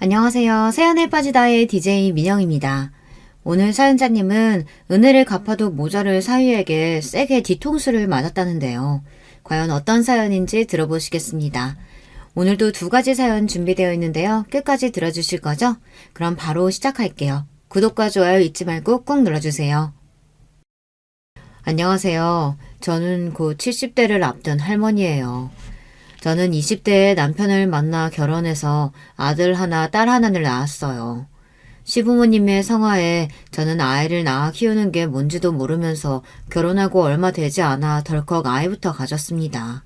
안녕하세요. 사연에 빠지다의 DJ 민영입니다. 오늘 사연자님은 은혜를 갚아도 모자를 사위에게 세게 뒤통수를 맞았다는데요. 과연 어떤 사연인지 들어보시겠습니다. 오늘도 두 가지 사연 준비되어 있는데요. 끝까지 들어주실 거죠? 그럼 바로 시작할게요. 구독과 좋아요 잊지 말고 꾹 눌러주세요. 안녕하세요. 저는 곧 70대를 앞둔 할머니예요. 저는 20대에 남편을 만나 결혼해서 아들 하나, 딸 하나를 낳았어요. 시부모님의 성화에 저는 아이를 낳아 키우는 게 뭔지도 모르면서 결혼하고 얼마 되지 않아 덜컥 아이부터 가졌습니다.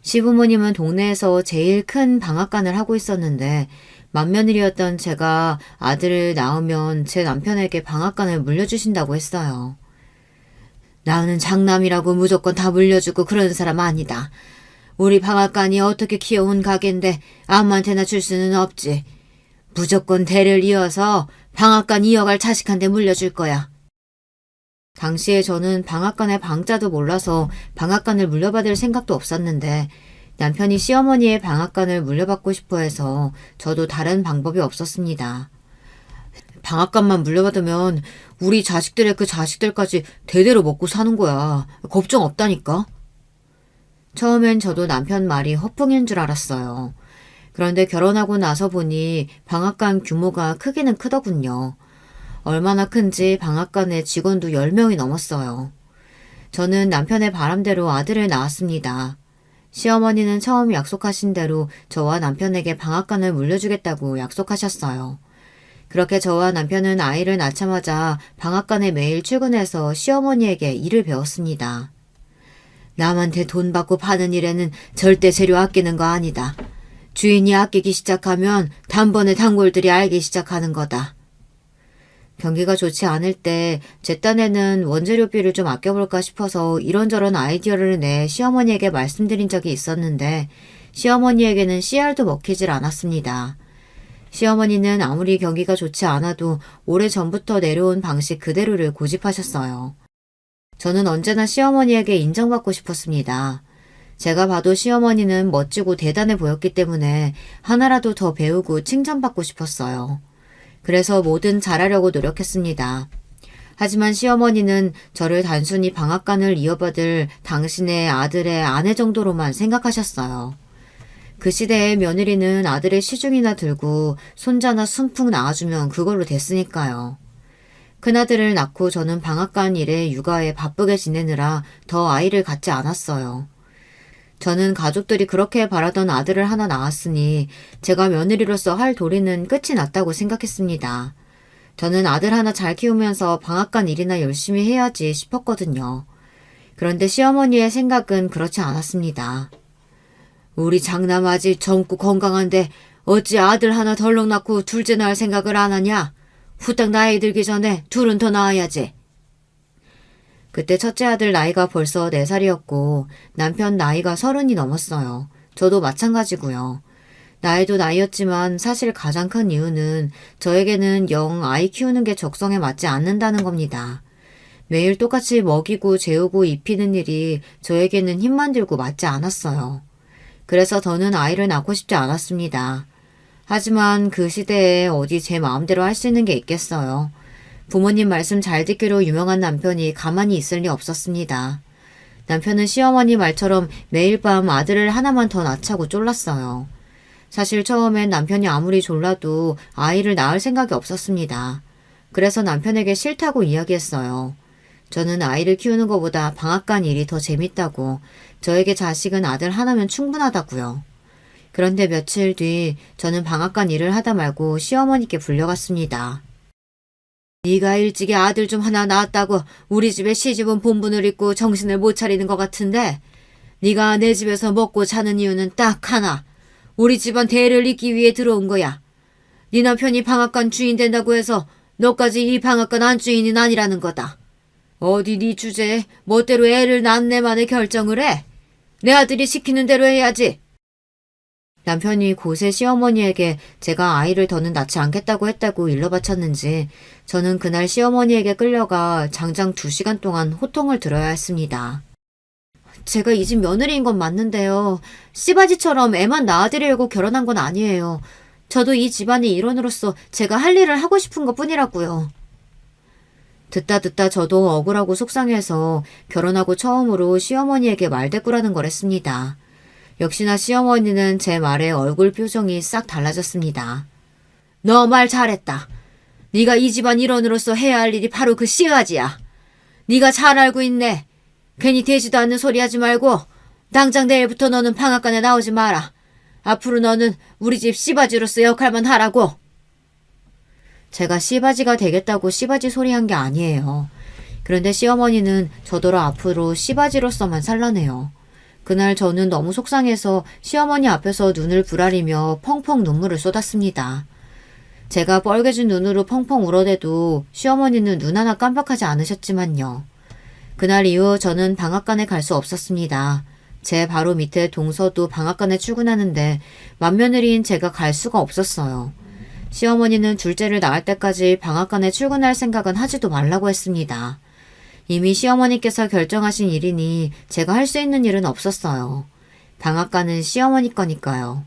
시부모님은 동네에서 제일 큰 방앗간을 하고 있었는데 맏며느리였던 제가 아들을 낳으면 제 남편에게 방앗간을 물려주신다고 했어요. 나는 장남이라고 무조건 다 물려주고 그러는 사람 아니다. 우리 방앗간이 어떻게 키워온 가게인데 아무한테나 줄 수는 없지. 무조건 대를 이어서 방앗간 이어갈 자식한테 물려줄 거야. 당시에 저는 방앗간의 방자도 몰라서 방앗간을 물려받을 생각도 없었는데 남편이 시어머니의 방앗간을 물려받고 싶어 해서 저도 다른 방법이 없었습니다. 방앗간만 물려받으면 우리 자식들의 그 자식들까지 대대로 먹고 사는 거야. 걱정 없다니까. 처음엔 저도 남편 말이 허풍인 줄 알았어요. 그런데 결혼하고 나서 보니 방앗간 규모가 크기는 크더군요. 얼마나 큰지 방앗간에 직원도 10명이 넘었어요. 저는 남편의 바람대로 아들을 낳았습니다. 시어머니는 처음 약속하신 대로 저와 남편에게 방앗간을 물려주겠다고 약속하셨어요. 그렇게 저와 남편은 아이를 낳자마자 방앗간에 매일 출근해서 시어머니에게 일을 배웠습니다. 남한테 돈 받고 파는 일에는 절대 재료 아끼는 거 아니다. 주인이 아끼기 시작하면 단번에 단골들이 알기 시작하는 거다. 경기가 좋지 않을 때 제 딴에는 원재료비를 좀 아껴볼까 싶어서 이런저런 아이디어를 내 시어머니에게 말씀드린 적이 있었는데 시어머니에게는 씨알도 먹히질 않았습니다. 시어머니는 아무리 경기가 좋지 않아도 오래전부터 내려온 방식 그대로를 고집하셨어요. 저는 언제나 시어머니에게 인정받고 싶었습니다. 제가 봐도 시어머니는 멋지고 대단해 보였기 때문에 하나라도 더 배우고 칭찬받고 싶었어요. 그래서 뭐든 잘하려고 노력했습니다. 하지만 시어머니는 저를 단순히 방앗간을 이어받을 당신의 아들의 아내 정도로만 생각하셨어요. 그 시대의 며느리는 아들의 시중이나 들고 손자나 순풍 낳아주면 그걸로 됐으니까요. 큰아들을 낳고 저는 방앗간 일에 육아에 바쁘게 지내느라 더 아이를 갖지 않았어요. 저는 가족들이 그렇게 바라던 아들을 하나 낳았으니 제가 며느리로서 할 도리는 끝이 났다고 생각했습니다. 저는 아들 하나 잘 키우면서 방앗간 일이나 열심히 해야지 싶었거든요. 그런데 시어머니의 생각은 그렇지 않았습니다. 우리 장남 아직 젊고 건강한데 어찌 아들 하나 덜렁 낳고 둘째 낳을 생각을 안 하냐? 후딱 나이 들기 전에 둘은 더 낳아야지. 그때 첫째 아들 나이가 벌써 4살이었고 남편 나이가 30이 넘었어요. 저도 마찬가지고요. 나이도 나이였지만 사실 가장 큰 이유는 저에게는 영 아이 키우는 게 적성에 맞지 않는다는 겁니다. 매일 똑같이 먹이고 재우고 입히는 일이 저에게는 힘만 들고 맞지 않았어요. 그래서 저는 아이를 낳고 싶지 않았습니다. 하지만 그 시대에 어디 제 마음대로 할 수 있는 게 있겠어요. 부모님 말씀 잘 듣기로 유명한 남편이 가만히 있을 리 없었습니다. 남편은 시어머니 말처럼 매일 밤 아들을 하나만 더 낳자고 쫄랐어요. 사실 처음엔 남편이 아무리 졸라도 아이를 낳을 생각이 없었습니다. 그래서 남편에게 싫다고 이야기했어요. 저는 아이를 키우는 것보다 방앗간 일이 더 재밌다고, 저에게 자식은 아들 하나면 충분하다고요. 그런데 며칠 뒤 저는 방앗간 일을 하다 말고 시어머니께 불려갔습니다. 네가 일찍이 아들 좀 하나 낳았다고 우리 집에 시집은 본분을 잊고 정신을 못 차리는 것 같은데 네가 내 집에서 먹고 자는 이유는 딱 하나. 우리 집안 대를 잇기 위해 들어온 거야. 네 남편이 방앗간 주인 된다고 해서 너까지 이 방앗간 안주인은 아니라는 거다. 어디 네 주제에 멋대로 애를 낳네만의 결정을 해. 내 아들이 시키는 대로 해야지. 남편이 곳의 시어머니에게 제가 아이를 더는 낳지 않겠다고 했다고 일러 바쳤는지 저는 그날 시어머니에게 끌려가 장장 2시간 동안 호통을 들어야 했습니다. 제가 이 집 며느리인 건 맞는데요. 씨바지처럼 애만 낳아드리려고 결혼한 건 아니에요. 저도 이 집안의 일원으로서 제가 할 일을 하고 싶은 것 뿐이라고요. 듣다 저도 억울하고 속상해서 결혼하고 처음으로 시어머니에게 말대꾸라는 걸 했습니다. 역시나 시어머니는 제 말에 얼굴 표정이 싹 달라졌습니다. 너 말 잘했다. 네가 이 집안 일원으로서 해야 할 일이 바로 그 씨바지야. 네가 잘 알고 있네. 괜히 되지도 않는 소리 하지 말고 당장 내일부터 너는 방앗간에 나오지 마라. 앞으로 너는 우리 집 씨바지로서 역할만 하라고. 제가 씨바지가 되겠다고 씨바지 소리한 게 아니에요. 그런데 시어머니는 저더러 앞으로 씨바지로서만 살라네요. 그날 저는 너무 속상해서 시어머니 앞에서 눈을 부라리며 펑펑 눈물을 쏟았습니다. 제가 뻘개진 눈으로 펑펑 울어대도 시어머니는 눈 하나 깜빡하지 않으셨지만요. 그날 이후 저는 방앗간에 갈 수 없었습니다. 제 바로 밑에 동서도 방앗간에 출근하는데 맏며느리인 제가 갈 수가 없었어요. 시어머니는 둘째를 낳을 때까지 방앗간에 출근할 생각은 하지도 말라고 했습니다. 이미 시어머니께서 결정하신 일이니 제가 할 수 있는 일은 없었어요. 방앗간은 시어머니 거니까요.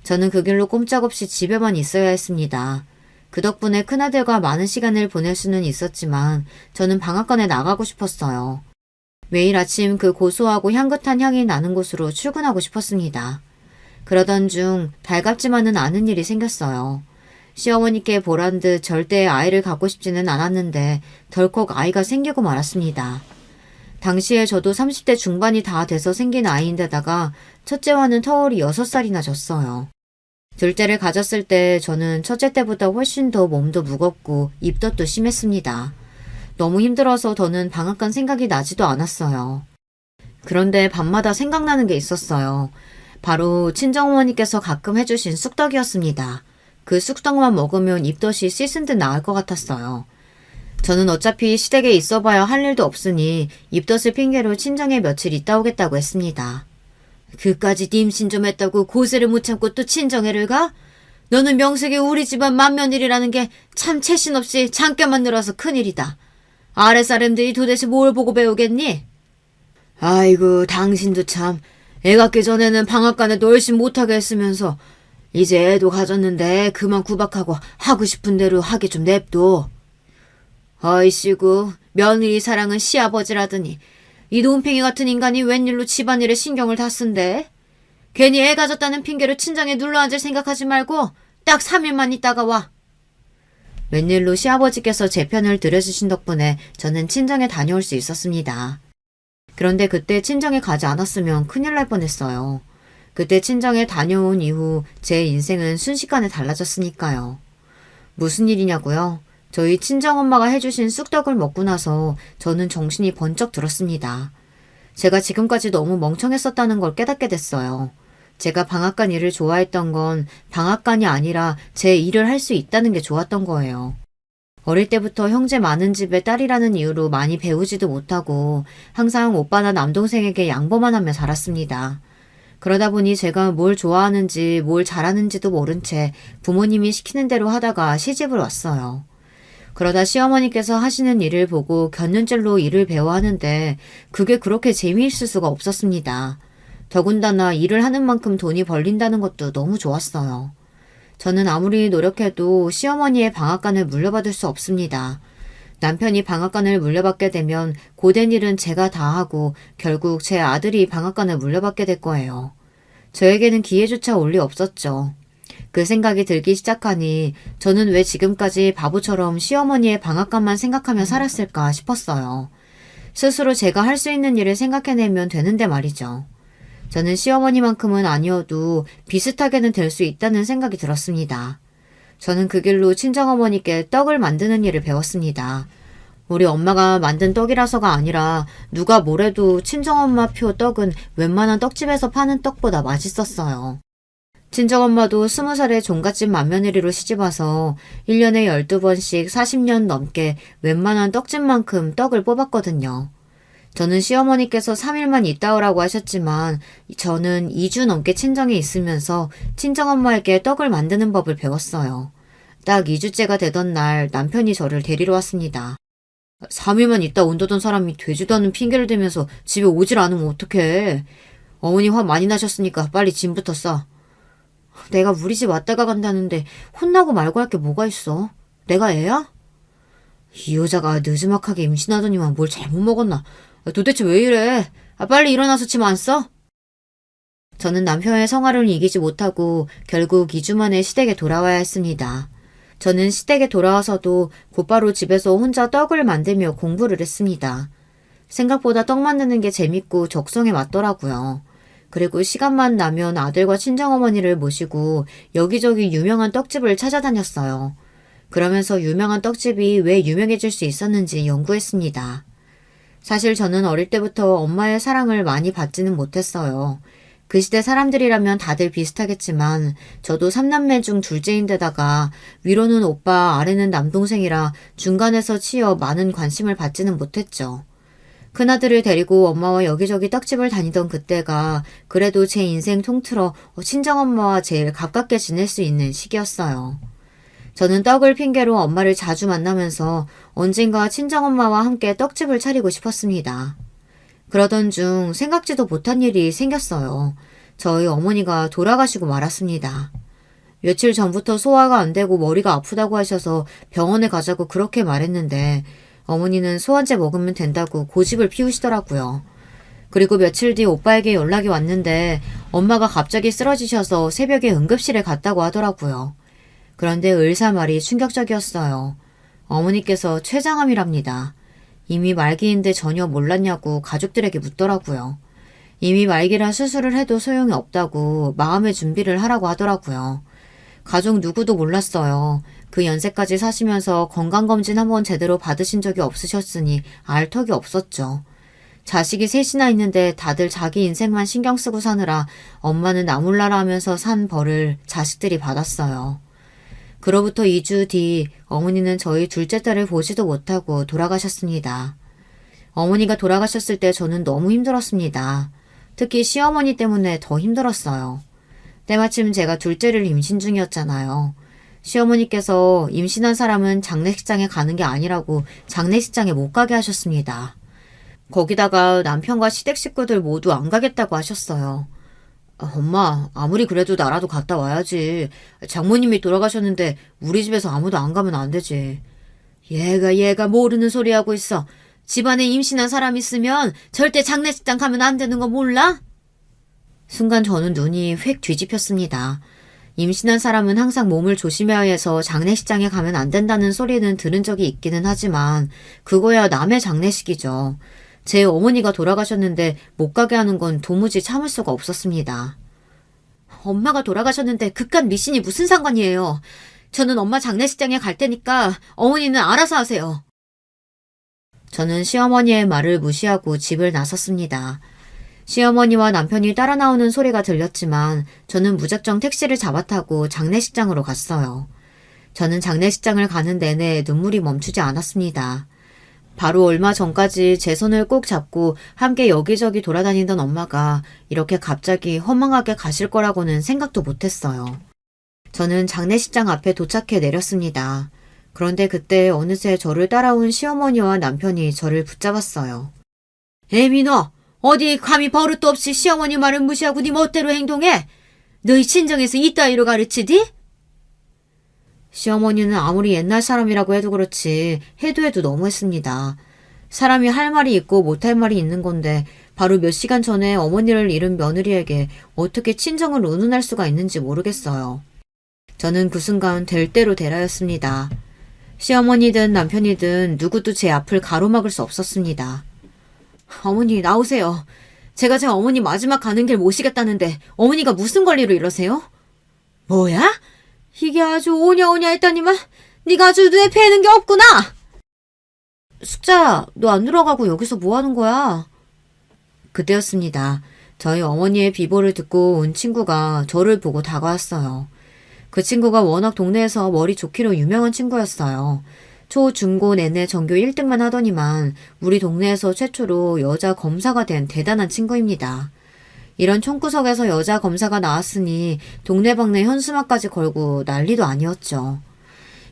저는 그 길로 꼼짝없이 집에만 있어야 했습니다. 그 덕분에 큰아들과 많은 시간을 보낼 수는 있었지만 저는 방앗간에 나가고 싶었어요. 매일 아침 그 고소하고 향긋한 향이 나는 곳으로 출근하고 싶었습니다. 그러던 중 달갑지만은 않은 일이 생겼어요. 시어머니께 보란 듯 절대 아이를 갖고 싶지는 않았는데 덜컥 아이가 생기고 말았습니다. 당시에 저도 30대 중반이 다 돼서 생긴 아이인데다가 첫째와는 터울이 6살이나 졌어요. 둘째를 가졌을 때 저는 첫째 때보다 훨씬 더 몸도 무겁고 입덧도 심했습니다. 너무 힘들어서 더는 방앗간 생각이 나지도 않았어요. 그런데 밤마다 생각나는 게 있었어요. 바로 친정어머니께서 가끔 해주신 쑥떡이었습니다. 그 쑥떡만 먹으면 입덧이 씻은 듯 나을 것 같았어요. 저는 어차피 시댁에 있어봐야 할 일도 없으니 입덧을 핑계로 친정에 며칠 있다 오겠다고 했습니다. 그까지 임신 좀 했다고 고세를 못 참고 또 친정에를 가? 너는 명색이 우리 집안 맏며느리라는 게 참 채신 없이 장깨만 늘어서 큰일이다. 아랫사람들이 도대체 뭘 보고 배우겠니? 아이고 당신도 참 애 갖기 전에는 방앗간에도 얼씬 못하게 했으면서 이제 애도 가졌는데 그만 구박하고 하고 싶은 대로 하게 좀 냅둬. 어이씨구 며느리 사랑은 시아버지라더니 이 논팽이 같은 인간이 웬일로 집안일에 신경을 다 쓴대? 괜히 애 가졌다는 핑계로 친정에 눌러앉을 생각하지 말고 딱 3일만 있다가 와. 웬일로 시아버지께서 제 편을 들어주신 덕분에 저는 친정에 다녀올 수 있었습니다. 그런데 그때 친정에 가지 않았으면 큰일 날 뻔했어요. 그때 친정에 다녀온 이후 제 인생은 순식간에 달라졌으니까요. 무슨 일이냐고요? 저희 친정엄마가 해주신 쑥떡을 먹고 나서 저는 정신이 번쩍 들었습니다. 제가 지금까지 너무 멍청했었다는 걸 깨닫게 됐어요. 제가 방앗간 일을 좋아했던 건 방앗간이 아니라 제 일을 할 수 있다는 게 좋았던 거예요. 어릴 때부터 형제 많은 집의 딸이라는 이유로 많이 배우지도 못하고 항상 오빠나 남동생에게 양보만 하며 자랐습니다. 그러다 보니 제가 뭘 좋아하는지 뭘 잘하는지도 모른 채 부모님이 시키는 대로 하다가 시집을 왔어요. 그러다 시어머니께서 하시는 일을 보고 곁눈질로 일을 배워 하는데 그게 그렇게 재미있을 수가 없었습니다. 더군다나 일을 하는 만큼 돈이 벌린다는 것도 너무 좋았어요. 저는 아무리 노력해도 시어머니의 방앗간을 물려받을 수 없습니다. 남편이 방앗간을 물려받게 되면 고된 일은 제가 다 하고 결국 제 아들이 방앗간을 물려받게 될 거예요. 저에게는 기회조차 올 리 없었죠. 그 생각이 들기 시작하니 저는 왜 지금까지 바보처럼 시어머니의 방앗간만 생각하며 살았을까 싶었어요. 스스로 제가 할 수 있는 일을 생각해내면 되는데 말이죠. 저는 시어머니만큼은 아니어도 비슷하게는 될 수 있다는 생각이 들었습니다. 저는 그 길로 친정어머니께 떡을 만드는 일을 배웠습니다. 우리 엄마가 만든 떡이라서가 아니라 누가 뭐래도 친정엄마표 떡은 웬만한 떡집에서 파는 떡보다 맛있었어요. 친정엄마도 20살에 종갓집 맏며느리로 시집와서 1년에 12번씩 40년 넘게 웬만한 떡집만큼 떡을 뽑았거든요. 저는 시어머니께서 3일만 있다 오라고 하셨지만 저는 2주 넘게 친정에 있으면서 친정엄마에게 떡을 만드는 법을 배웠어요. 딱 2주째가 되던 날 남편이 저를 데리러 왔습니다. 3일만 있다 온다던 사람이 되지도 않는 핑계를 대면서 집에 오질 않으면 어떡해. 어머니 화 많이 나셨으니까 빨리 짐부터 싸. 내가 우리 집 왔다가 간다는데 혼나고 말고 할 게 뭐가 있어? 내가 애야? 이 여자가 느지막하게 임신하더니만 뭘 잘못 먹었나? 도대체 왜 이래? 빨리 일어나서 침 안 써? 저는 남편의 성화를 이기지 못하고 결국 2주 만에 시댁에 돌아와야 했습니다. 저는 시댁에 돌아와서도 곧바로 집에서 혼자 떡을 만들며 공부를 했습니다. 생각보다 떡 만드는 게 재밌고 적성에 맞더라고요. 그리고 시간만 나면 아들과 친정어머니를 모시고 여기저기 유명한 떡집을 찾아다녔어요. 그러면서 유명한 떡집이 왜 유명해질 수 있었는지 연구했습니다. 사실 저는 어릴 때부터 엄마의 사랑을 많이 받지는 못했어요. 그 시대 사람들이라면 다들 비슷하겠지만 저도 3남매 중 둘째인데다가 위로는 오빠, 아래는 남동생이라 중간에서 치여 많은 관심을 받지는 못했죠. 큰아들을 데리고 엄마와 여기저기 떡집을 다니던 그때가 그래도 제 인생 통틀어 친정엄마와 제일 가깝게 지낼 수 있는 시기였어요. 저는 떡을 핑계로 엄마를 자주 만나면서 언젠가 친정엄마와 함께 떡집을 차리고 싶었습니다. 그러던 중 생각지도 못한 일이 생겼어요. 저희 어머니가 돌아가시고 말았습니다. 며칠 전부터 소화가 안 되고 머리가 아프다고 하셔서 병원에 가자고 그렇게 말했는데 어머니는 소환제 먹으면 된다고 고집을 피우시더라고요. 그리고 며칠 뒤 오빠에게 연락이 왔는데 엄마가 갑자기 쓰러지셔서 새벽에 응급실에 갔다고 하더라고요. 그런데 의사 말이 충격적이었어요. 어머니께서 췌장암이랍니다. 이미 말기인데 전혀 몰랐냐고 가족들에게 묻더라고요. 이미 말기라 수술을 해도 소용이 없다고 마음의 준비를 하라고 하더라고요. 가족 누구도 몰랐어요. 그 연세까지 사시면서 건강검진 한번 제대로 받으신 적이 없으셨으니 알 턱이 없었죠. 자식이 셋이나 있는데 다들 자기 인생만 신경 쓰고 사느라 엄마는 나몰라라 하면서 산 벌을 자식들이 받았어요. 그로부터 2주 뒤 어머니는 저희 둘째 딸을 보지도 못하고 돌아가셨습니다. 어머니가 돌아가셨을 때 저는 너무 힘들었습니다. 특히 시어머니 때문에 더 힘들었어요. 때마침 제가 둘째를 임신 중이었잖아요. 시어머니께서 임신한 사람은 장례식장에 가는 게 아니라고 장례식장에 못 가게 하셨습니다. 거기다가 남편과 시댁 식구들 모두 안 가겠다고 하셨어요. 엄마, 아무리 그래도 나라도 갔다 와야지. 장모님이 돌아가셨는데 우리 집에서 아무도 안 가면 안 되지. 얘가 모르는 소리 하고 있어. 집안에 임신한 사람 있으면 절대 장례식장 가면 안 되는 거 몰라? 순간 저는 눈이 휙 뒤집혔습니다. 임신한 사람은 항상 몸을 조심해야 해서 장례식장에 가면 안 된다는 소리는 들은 적이 있기는 하지만 그거야 남의 장례식이죠. 제 어머니가 돌아가셨는데 못 가게 하는 건 도무지 참을 수가 없었습니다. 엄마가 돌아가셨는데 그깟 미신이 무슨 상관이에요. 저는 엄마 장례식장에 갈 테니까 어머니는 알아서 하세요. 저는 시어머니의 말을 무시하고 집을 나섰습니다. 시어머니와 남편이 따라 나오는 소리가 들렸지만 저는 무작정 택시를 잡아타고 장례식장으로 갔어요. 저는 장례식장을 가는 내내 눈물이 멈추지 않았습니다. 바로 얼마 전까지 제 손을 꼭 잡고 함께 여기저기 돌아다니던 엄마가 이렇게 갑자기 허망하게 가실 거라고는 생각도 못했어요. 저는 장례식장 앞에 도착해 내렸습니다. 그런데 그때 어느새 저를 따라온 시어머니와 남편이 저를 붙잡았어요. 애미 너! 어디 감히 버릇도 없이 시어머니 말을 무시하고 네 멋대로 행동해? 너희 친정에서 이따위로 가르치디? 시어머니는 아무리 옛날 사람이라고 해도 그렇지 해도 너무했습니다. 사람이 할 말이 있고 못할 말이 있는 건데 바로 몇 시간 전에 어머니를 잃은 며느리에게 어떻게 친정을 운운할 수가 있는지 모르겠어요. 저는 그 순간 될 대로 되라였습니다. 시어머니든 남편이든 누구도 제 앞을 가로막을 수 없었습니다. 어머니 나오세요. 제가 제 어머니 마지막 가는 길 모시겠다는데 어머니가 무슨 권리로 이러세요? 뭐야? 이게 아주 오냐오냐 했더니만 네가 아주 눈에 뵈는 게 없구나. 숙자, 너 안 들어가고 여기서 뭐 하는 거야? 그때였습니다. 저희 어머니의 비보를 듣고 온 친구가 저를 보고 다가왔어요. 그 친구가 워낙 동네에서 머리 좋기로 유명한 친구였어요. 초, 중, 고 내내 전교 1등만 하더니만 우리 동네에서 최초로 여자 검사가 된 대단한 친구입니다. 이런 총구석에서 여자 검사가 나왔으니 동네방네 현수막까지 걸고 난리도 아니었죠.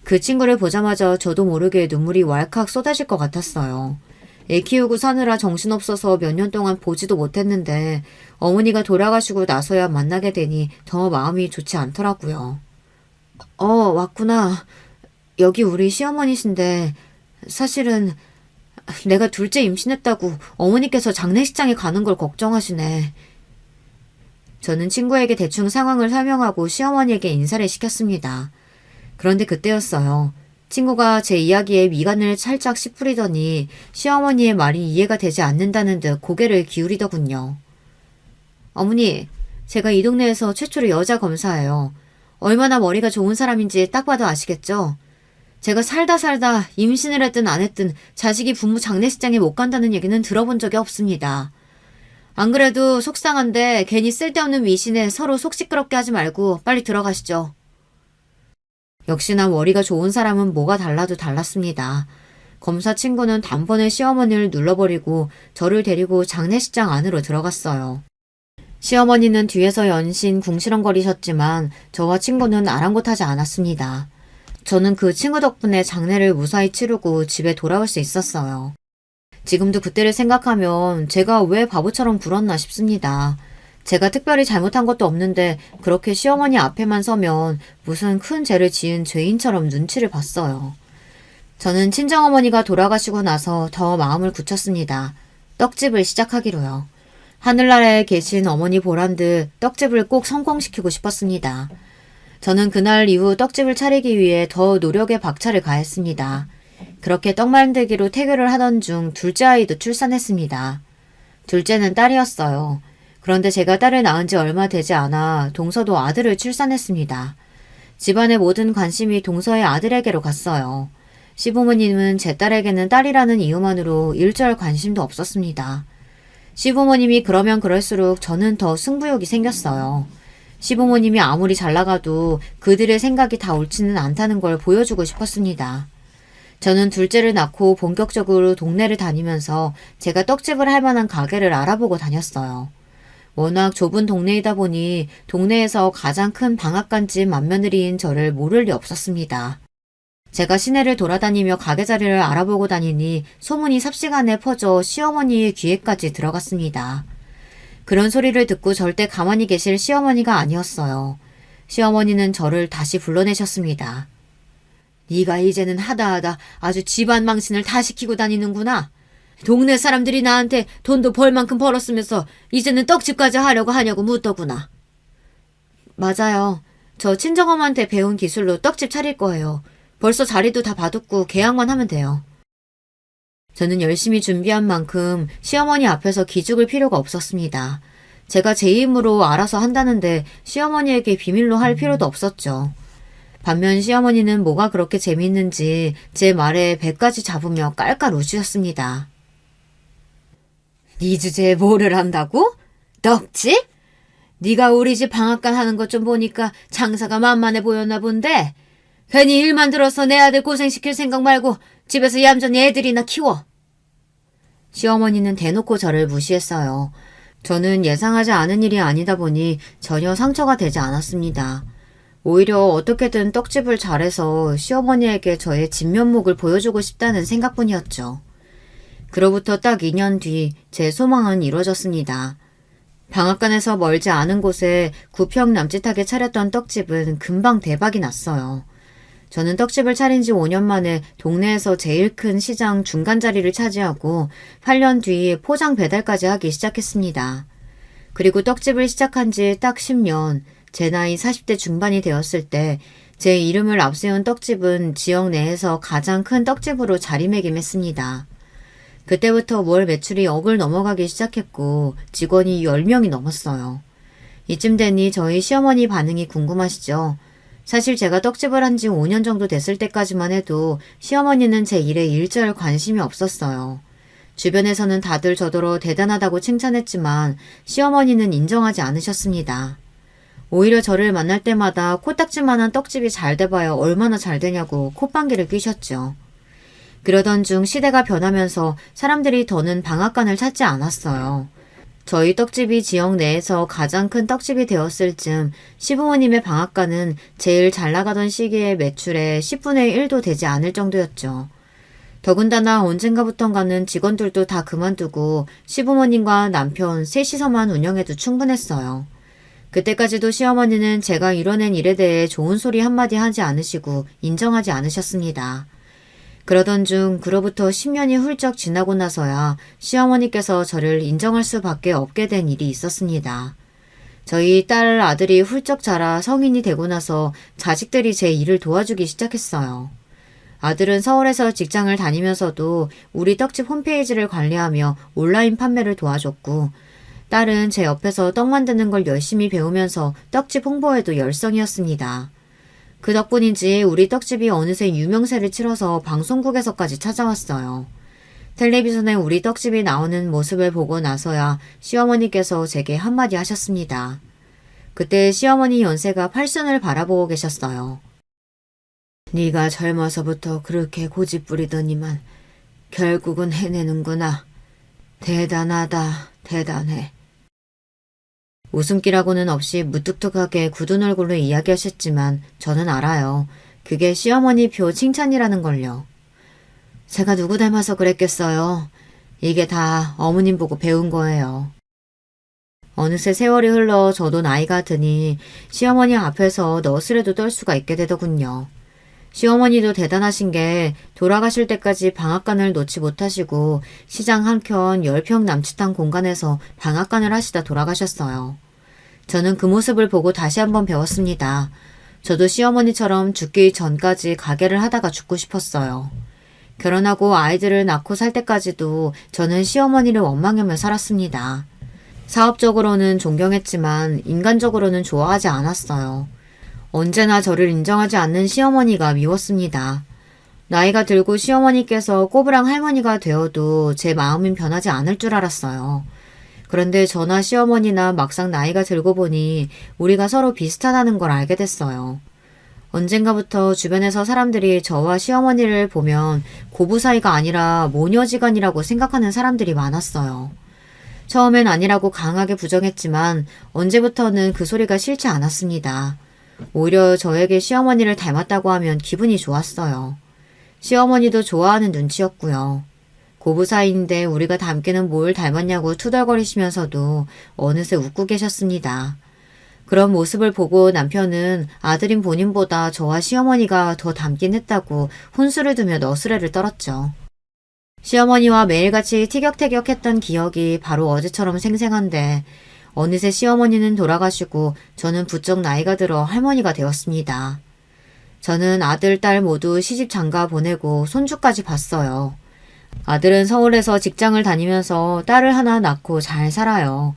그 친구를 보자마자 저도 모르게 눈물이 왈칵 쏟아질 것 같았어요. 애 키우고 사느라 정신없어서 몇 년 동안 보지도 못했는데 어머니가 돌아가시고 나서야 만나게 되니 더 마음이 좋지 않더라고요. 왔구나. 여기 우리 시어머니신데 사실은 내가 둘째 임신했다고 어머니께서 장례식장에 가는 걸 걱정하시네. 저는 친구에게 대충 상황을 설명하고 시어머니에게 인사를 시켰습니다. 그런데 그때였어요. 친구가 제 이야기에 미간을 살짝 찌푸리더니 시어머니의 말이 이해가 되지 않는다는 듯 고개를 기울이더군요. 어머니, 제가 이 동네에서 최초로 여자 검사예요. 얼마나 머리가 좋은 사람인지 딱 봐도 아시겠죠? 제가 살다 임신을 했든 안 했든 자식이 부모 장례식장에 못 간다는 얘기는 들어본 적이 없습니다. 안 그래도 속상한데 괜히 쓸데없는 미신에 서로 속 시끄럽게 하지 말고 빨리 들어가시죠. 역시나 머리가 좋은 사람은 뭐가 달라도 달랐습니다. 검사 친구는 단번에 시어머니를 눌러버리고 저를 데리고 장례식장 안으로 들어갔어요. 시어머니는 뒤에서 연신 궁시렁거리셨지만 저와 친구는 아랑곳하지 않았습니다. 저는 그 친구 덕분에 장례를 무사히 치르고 집에 돌아올 수 있었어요. 지금도 그때를 생각하면 제가 왜 바보처럼 굴었나 싶습니다. 제가 특별히 잘못한 것도 없는데 그렇게 시어머니 앞에만 서면 무슨 큰 죄를 지은 죄인처럼 눈치를 봤어요. 저는 친정어머니가 돌아가시고 나서 더 마음을 굳혔습니다. 떡집을 시작하기로요. 하늘나라에 계신 어머니 보란 듯 떡집을 꼭 성공시키고 싶었습니다. 저는 그날 이후 떡집을 차리기 위해 더 노력에 박차를 가했습니다. 그렇게 떡 만들기로 태교를 하던 중 둘째 아이도 출산했습니다. 둘째는 딸이었어요. 그런데 제가 딸을 낳은 지 얼마 되지 않아 동서도 아들을 출산했습니다. 집안의 모든 관심이 동서의 아들에게로 갔어요. 시부모님은 제 딸에게는 딸이라는 이유만으로 일절 관심도 없었습니다. 시부모님이 그러면 그럴수록 저는 더 승부욕이 생겼어요. 시부모님이 아무리 잘 나가도 그들의 생각이 다 옳지는 않다는 걸 보여주고 싶었습니다. 저는 둘째를 낳고 본격적으로 동네를 다니면서 제가 떡집을 할 만한 가게를 알아보고 다녔어요. 워낙 좁은 동네이다 보니 동네에서 가장 큰 방앗간집 맏며느리인 저를 모를 리 없었습니다. 제가 시내를 돌아다니며 가게 자리를 알아보고 다니니 소문이 삽시간에 퍼져 시어머니의 귀에까지 들어갔습니다. 그런 소리를 듣고 절대 가만히 계실 시어머니가 아니었어요. 시어머니는 저를 다시 불러내셨습니다. 네가 이제는 하다하다 아주 집안 망신을 다 시키고 다니는구나. 동네 사람들이 나한테 돈도 벌 만큼 벌었으면서 이제는 떡집까지 하려고 하냐고 묻더구나. 맞아요. 저 친정엄마한테 배운 기술로 떡집 차릴 거예요. 벌써 자리도 다 봐뒀고 계약만 하면 돼요. 저는 열심히 준비한 만큼 시어머니 앞에서 기죽을 필요가 없었습니다. 제가 제 힘으로 알아서 한다는데 시어머니에게 비밀로 할 필요도 없었죠. 반면 시어머니는 뭐가 그렇게 재밌는지 제 말에 배까지 잡으며 깔깔 웃으셨습니다. 네 주제에 뭐를 한다고? 떡집? 네가 우리 집 방앗간 하는 것 좀 보니까 장사가 만만해 보였나 본데 괜히 일만 들어서 내 아들 고생시킬 생각 말고 집에서 얌전히 애들이나 키워. 시어머니는 대놓고 저를 무시했어요. 저는 예상하지 않은 일이 아니다 보니 전혀 상처가 되지 않았습니다. 오히려 어떻게든 떡집을 잘해서 시어머니에게 저의 진면목을 보여주고 싶다는 생각뿐이었죠. 그로부터 딱 2년 뒤 제 소망은 이루어졌습니다. 방앗간에서 멀지 않은 곳에 9평 남짓하게 차렸던 떡집은 금방 대박이 났어요. 저는 떡집을 차린 지 5년 만에 동네에서 제일 큰 시장 중간 자리를 차지하고 8년 뒤 포장 배달까지 하기 시작했습니다. 그리고 떡집을 시작한 지 딱 10년, 제 나이 40대 중반이 되었을 때 제 이름을 앞세운 떡집은 지역 내에서 가장 큰 떡집으로 자리매김했습니다. 그때부터 월 매출이 억을 넘어가기 시작했고 직원이 10명이 넘었어요. 이쯤 되니 저희 시어머니 반응이 궁금하시죠? 사실 제가 떡집을 한 지 5년 정도 됐을 때까지만 해도 시어머니는 제 일에 일절 관심이 없었어요. 주변에서는 다들 저더러 대단하다고 칭찬했지만 시어머니는 인정하지 않으셨습니다. 오히려 저를 만날 때마다 코딱지만한 떡집이 잘 돼봐야 얼마나 잘 되냐고 콧방귀를 뀌셨죠. 그러던 중 시대가 변하면서 사람들이 더는 방앗간을 찾지 않았어요. 저희 떡집이 지역 내에서 가장 큰 떡집이 되었을 즈음 시부모님의 방앗간은 제일 잘 나가던 시기의 매출의 10분의 1도 되지 않을 정도였죠. 더군다나 언젠가부턴가는 직원들도 다 그만두고 시부모님과 남편 셋이서만 운영해도 충분했어요. 그때까지도 시어머니는 제가 이뤄낸 일에 대해 좋은 소리 한마디 하지 않으시고 인정하지 않으셨습니다. 그러던 중 그로부터 10년이 훌쩍 지나고 나서야 시어머니께서 저를 인정할 수밖에 없게 된 일이 있었습니다. 저희 딸 아들이 훌쩍 자라 성인이 되고 나서 자식들이 제 일을 도와주기 시작했어요. 아들은 서울에서 직장을 다니면서도 우리 떡집 홈페이지를 관리하며 온라인 판매를 도와줬고, 딸은 제 옆에서 떡 만드는 걸 열심히 배우면서 떡집 홍보에도 열성이었습니다. 그 덕분인지 우리 떡집이 어느새 유명세를 치러서 방송국에서까지 찾아왔어요. 텔레비전에 우리 떡집이 나오는 모습을 보고 나서야 시어머니께서 제게 한마디 하셨습니다. 그때 시어머니 연세가 80을 바라보고 계셨어요. 네가 젊어서부터 그렇게 고집부리더니만 결국은 해내는구나. 대단하다, 대단해. 웃음기라고는 없이 무뚝뚝하게 굳은 얼굴로 이야기하셨지만 저는 알아요. 그게 시어머니 표 칭찬이라는 걸요. 제가 누구 닮아서 그랬겠어요. 이게 다 어머님 보고 배운 거예요. 어느새 세월이 흘러 저도 나이가 드니 시어머니 앞에서 너스레도 떨 수가 있게 되더군요. 시어머니도 대단하신 게 돌아가실 때까지 방앗간을 놓지 못하시고 시장 한켠 10평 남짓한 공간에서 방앗간을 하시다 돌아가셨어요. 저는 그 모습을 보고 다시 한번 배웠습니다. 저도 시어머니처럼 죽기 전까지 가게를 하다가 죽고 싶었어요. 결혼하고 아이들을 낳고 살 때까지도 저는 시어머니를 원망하며 살았습니다. 사업적으로는 존경했지만 인간적으로는 좋아하지 않았어요. 언제나 저를 인정하지 않는 시어머니가 미웠습니다. 나이가 들고 시어머니께서 꼬부랑 할머니가 되어도 제 마음은 변하지 않을 줄 알았어요. 그런데 저나 시어머니나 막상 나이가 들고 보니 우리가 서로 비슷하다는 걸 알게 됐어요. 언젠가부터 주변에서 사람들이 저와 시어머니를 보면 고부 사이가 아니라 모녀지간이라고 생각하는 사람들이 많았어요. 처음엔 아니라고 강하게 부정했지만 언제부터는 그 소리가 싫지 않았습니다. 오히려 저에게 시어머니를 닮았다고 하면 기분이 좋았어요. 시어머니도 좋아하는 눈치였고요. 고부 사이인데 우리가 닮기는 뭘 닮았냐고 투덜거리시면서도 어느새 웃고 계셨습니다. 그런 모습을 보고 남편은 아들인 본인보다 저와 시어머니가 더 닮긴 했다고 혼수를 두며 너스레를 떨었죠. 시어머니와 매일같이 티격태격했던 기억이 바로 어제처럼 생생한데 어느새 시어머니는 돌아가시고 저는 부쩍 나이가 들어 할머니가 되었습니다. 저는 아들, 딸 모두 시집 장가 보내고 손주까지 봤어요. 아들은 서울에서 직장을 다니면서 딸을 하나 낳고 잘 살아요.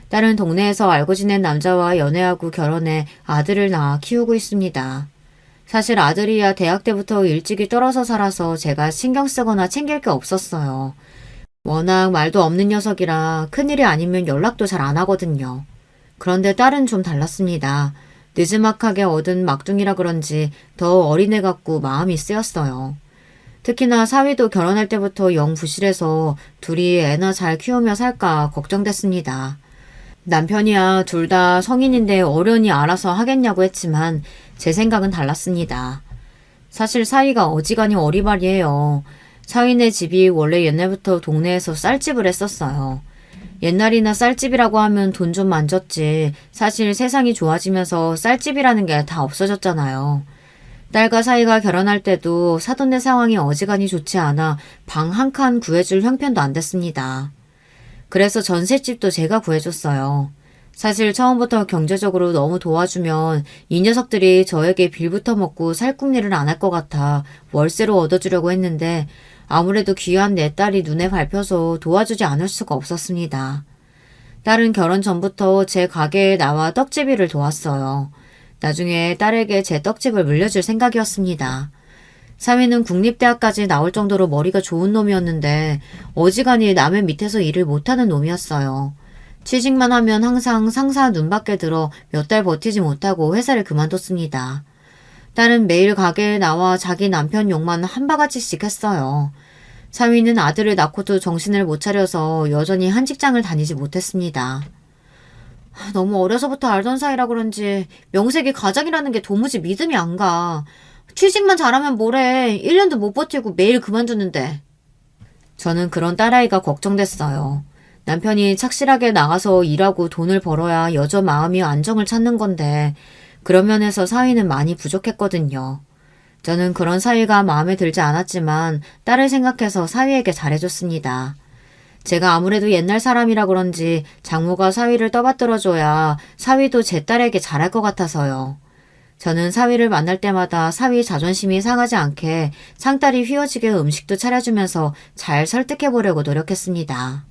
딸은 동네에서 알고 지낸 남자와 연애하고 결혼해 아들을 낳아 키우고 있습니다. 사실 아들이야 대학 때부터 일찍이 떨어져 살아서 제가 신경 쓰거나 챙길 게 없었어요. 워낙 말도 없는 녀석이라 큰일이 아니면 연락도 잘 안 하거든요. 그런데 딸은 좀 달랐습니다. 느지막하게 얻은 막둥이라 그런지 더 어린애 같고 마음이 쓰였어요. 특히나 사위도 결혼할 때부터 영 부실해서 둘이 애나 잘 키우며 살까 걱정됐습니다. 남편이야 둘 다 성인인데 어련히 알아서 하겠냐고 했지만 제 생각은 달랐습니다. 사실 사위가 어지간히 어리바리해요. 사위네 집이 원래 옛날부터 동네에서 쌀집을 했었어요. 옛날이나 쌀집이라고 하면 돈 좀 만졌지 사실 세상이 좋아지면서 쌀집이라는 게 다 없어졌잖아요. 딸과 사위가 결혼할 때도 사돈네 상황이 어지간히 좋지 않아 방 한 칸 구해줄 형편도 안 됐습니다. 그래서 전셋집도 제가 구해줬어요. 사실 처음부터 경제적으로 너무 도와주면 이 녀석들이 저에게 빌부터 먹고 살궁리를 안 할 것 같아 월세로 얻어주려고 했는데 아무래도 귀한 내 딸이 눈에 밟혀서 도와주지 않을 수가 없었습니다. 딸은 결혼 전부터 제 가게에 나와 떡집일을 도왔어요. 나중에 딸에게 제 떡집을 물려줄 생각이었습니다. 사위는 국립대학까지 나올 정도로 머리가 좋은 놈이었는데 어지간히 남의 밑에서 일을 못하는 놈이었어요. 취직만 하면 항상 상사 눈밖에 들어 몇 달 버티지 못하고 회사를 그만뒀습니다. 딸은 매일 가게에 나와 자기 남편 욕만 한 바가지씩 했어요. 사위는 아들을 낳고도 정신을 못 차려서 여전히 한 직장을 다니지 못했습니다. 너무 어려서부터 알던 사이라 그런지 명색이 가장이라는 게 도무지 믿음이 안 가. 취직만 잘하면 뭐래. 1년도 못 버티고 매일 그만두는데. 저는 그런 딸아이가 걱정됐어요. 남편이 착실하게 나가서 일하고 돈을 벌어야 여자 마음이 안정을 찾는 건데 그런 면에서 사위는 많이 부족했거든요. 저는 그런 사위가 마음에 들지 않았지만 딸을 생각해서 사위에게 잘해줬습니다. 제가 아무래도 옛날 사람이라 그런지 장모가 사위를 떠받들어줘야 사위도 제 딸에게 잘할 것 같아서요. 저는 사위를 만날 때마다 사위 자존심이 상하지 않게 상다리 휘어지게 음식도 차려주면서 잘 설득해보려고 노력했습니다.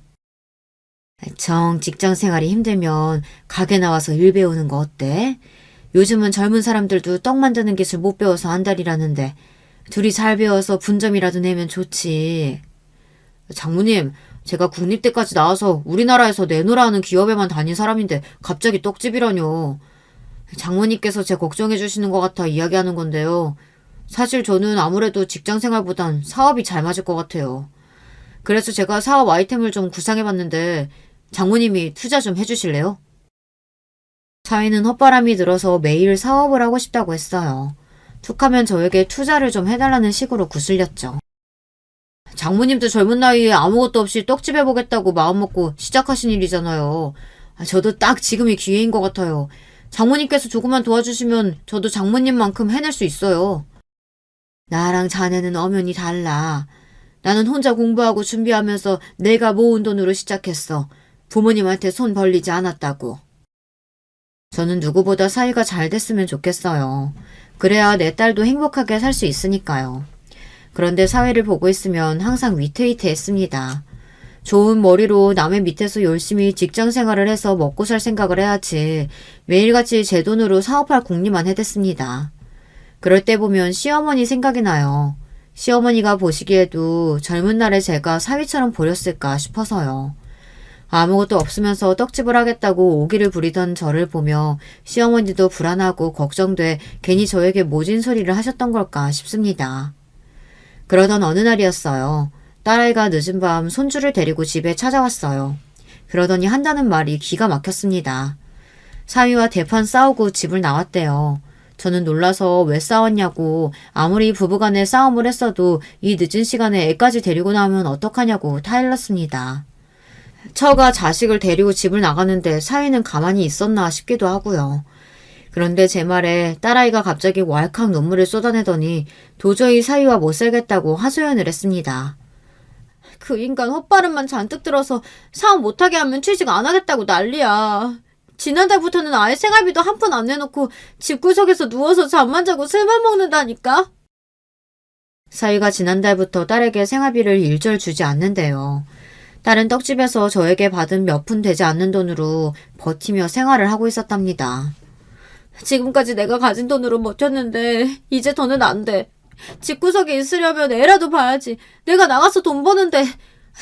정 직장 생활이 힘들면 가게 나와서 일 배우는 거 어때? 요즘은 젊은 사람들도 떡 만드는 기술 못 배워서 안달이라는데 둘이 잘 배워서 분점이라도 내면 좋지. 장모님, 제가 국립대까지 나와서 우리나라에서 내노라 하는 기업에만 다닌 사람인데 갑자기 떡집이라뇨. 장모님께서 제 걱정해 주시는 것 같아 이야기하는 건데요. 사실 저는 아무래도 직장 생활보단 사업이 잘 맞을 것 같아요. 그래서 제가 사업 아이템을 좀 구상해봤는데 장모님이 투자 좀 해주실래요? 사위는 헛바람이 들어서 매일 사업을 하고 싶다고 했어요. 툭하면 저에게 투자를 좀 해달라는 식으로 구슬렸죠. 장모님도 젊은 나이에 아무것도 없이 떡집 해보겠다고 마음먹고 시작하신 일이잖아요. 저도 딱 지금이 기회인 것 같아요. 장모님께서 조금만 도와주시면 저도 장모님만큼 해낼 수 있어요. 나랑 자네는 엄연히 달라. 나는 혼자 공부하고 준비하면서 내가 모은 돈으로 시작했어. 부모님한테 손 벌리지 않았다고. 저는 누구보다 사이가 잘 됐으면 좋겠어요. 그래야 내 딸도 행복하게 살 수 있으니까요. 그런데 사회를 보고 있으면 항상 위태위태했습니다. 좋은 머리로 남의 밑에서 열심히 직장 생활을 해서 먹고 살 생각을 해야지 매일같이 제 돈으로 사업할 궁리만 해댔습니다. 그럴 때 보면 시어머니 생각이 나요. 시어머니가 보시기에도 젊은 날에 제가 사위처럼 보였을까 싶어서요. 아무것도 없으면서 떡집을 하겠다고 오기를 부리던 저를 보며 시어머니도 불안하고 걱정돼 괜히 저에게 모진 소리를 하셨던 걸까 싶습니다. 그러던 어느 날이었어요. 딸아이가 늦은 밤 손주를 데리고 집에 찾아왔어요. 그러더니 한다는 말이 기가 막혔습니다. 사위와 대판 싸우고 집을 나왔대요. 저는 놀라서 왜 싸웠냐고 아무리 부부간에 싸움을 했어도 이 늦은 시간에 애까지 데리고 나오면 어떡하냐고 타일렀습니다. 처가 자식을 데리고 집을 나가는데 사위는 가만히 있었나 싶기도 하고요. 그런데 제 말에 딸아이가 갑자기 왈칵 눈물을 쏟아내더니 도저히 사위와 못 살겠다고 하소연을 했습니다. 그 인간 헛발음만 잔뜩 들어서 사업 못하게 하면 취직 안 하겠다고 난리야. 지난달부터는 아예 생활비도 한 푼 안 내놓고 집구석에서 누워서 잠만 자고 술만 먹는다니까. 사위가 지난달부터 딸에게 생활비를 일절 주지 않는데요. 딸은 떡집에서 저에게 받은 몇 푼 되지 않는 돈으로 버티며 생활을 하고 있었답니다. 지금까지 내가 가진 돈으로 버텼는데 이제 더는 안 돼. 집구석에 있으려면 애라도 봐야지. 내가 나가서 돈 버는데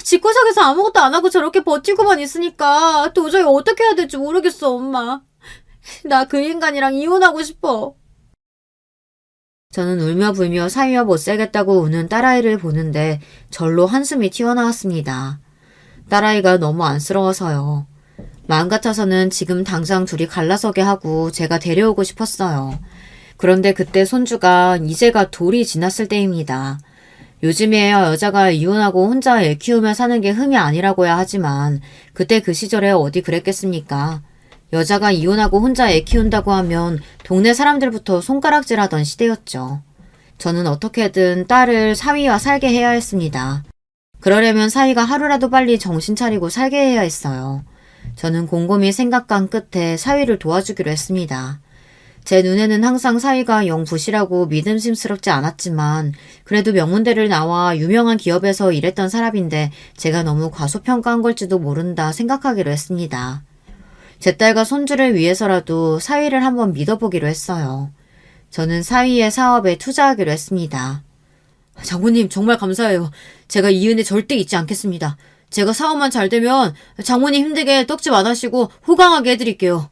집구석에서 아무것도 안 하고 저렇게 버티고만 있으니까 도저히 어떻게 해야 될지 모르겠어, 엄마. 나 그 인간이랑 이혼하고 싶어. 저는 울며 불며 사위와 못 살겠다고 우는 딸아이를 보는데 절로 한숨이 튀어나왔습니다. 딸아이가 너무 안쓰러워서요. 마음 같아서는 지금 당장 둘이 갈라서게 하고 제가 데려오고 싶었어요. 그런데 그때 손주가 이제가 돌이 지났을 때입니다. 요즘에야 여자가 이혼하고 혼자 애 키우며 사는 게 흠이 아니라고야 하지만 그때 그 시절에 어디 그랬겠습니까? 여자가 이혼하고 혼자 애 키운다고 하면 동네 사람들부터 손가락질하던 시대였죠. 저는 어떻게든 딸을 사위와 살게 해야 했습니다. 그러려면 사위가 하루라도 빨리 정신 차리고 살게 해야 했어요. 저는 곰곰이 생각한 끝에 사위를 도와주기로 했습니다. 제 눈에는 항상 사위가 영 부실하고 믿음심스럽지 않았지만 그래도 명문대를 나와 유명한 기업에서 일했던 사람인데 제가 너무 과소평가한 걸지도 모른다 생각하기로 했습니다. 제 딸과 손주를 위해서라도 사위를 한번 믿어보기로 했어요. 저는 사위의 사업에 투자하기로 했습니다. 장모님 정말 감사해요. 제가 이 은혜 절대 잊지 않겠습니다. 제가 사업만 잘 되면 장모님 힘들게 떡집 안 하시고 호강하게 해드릴게요.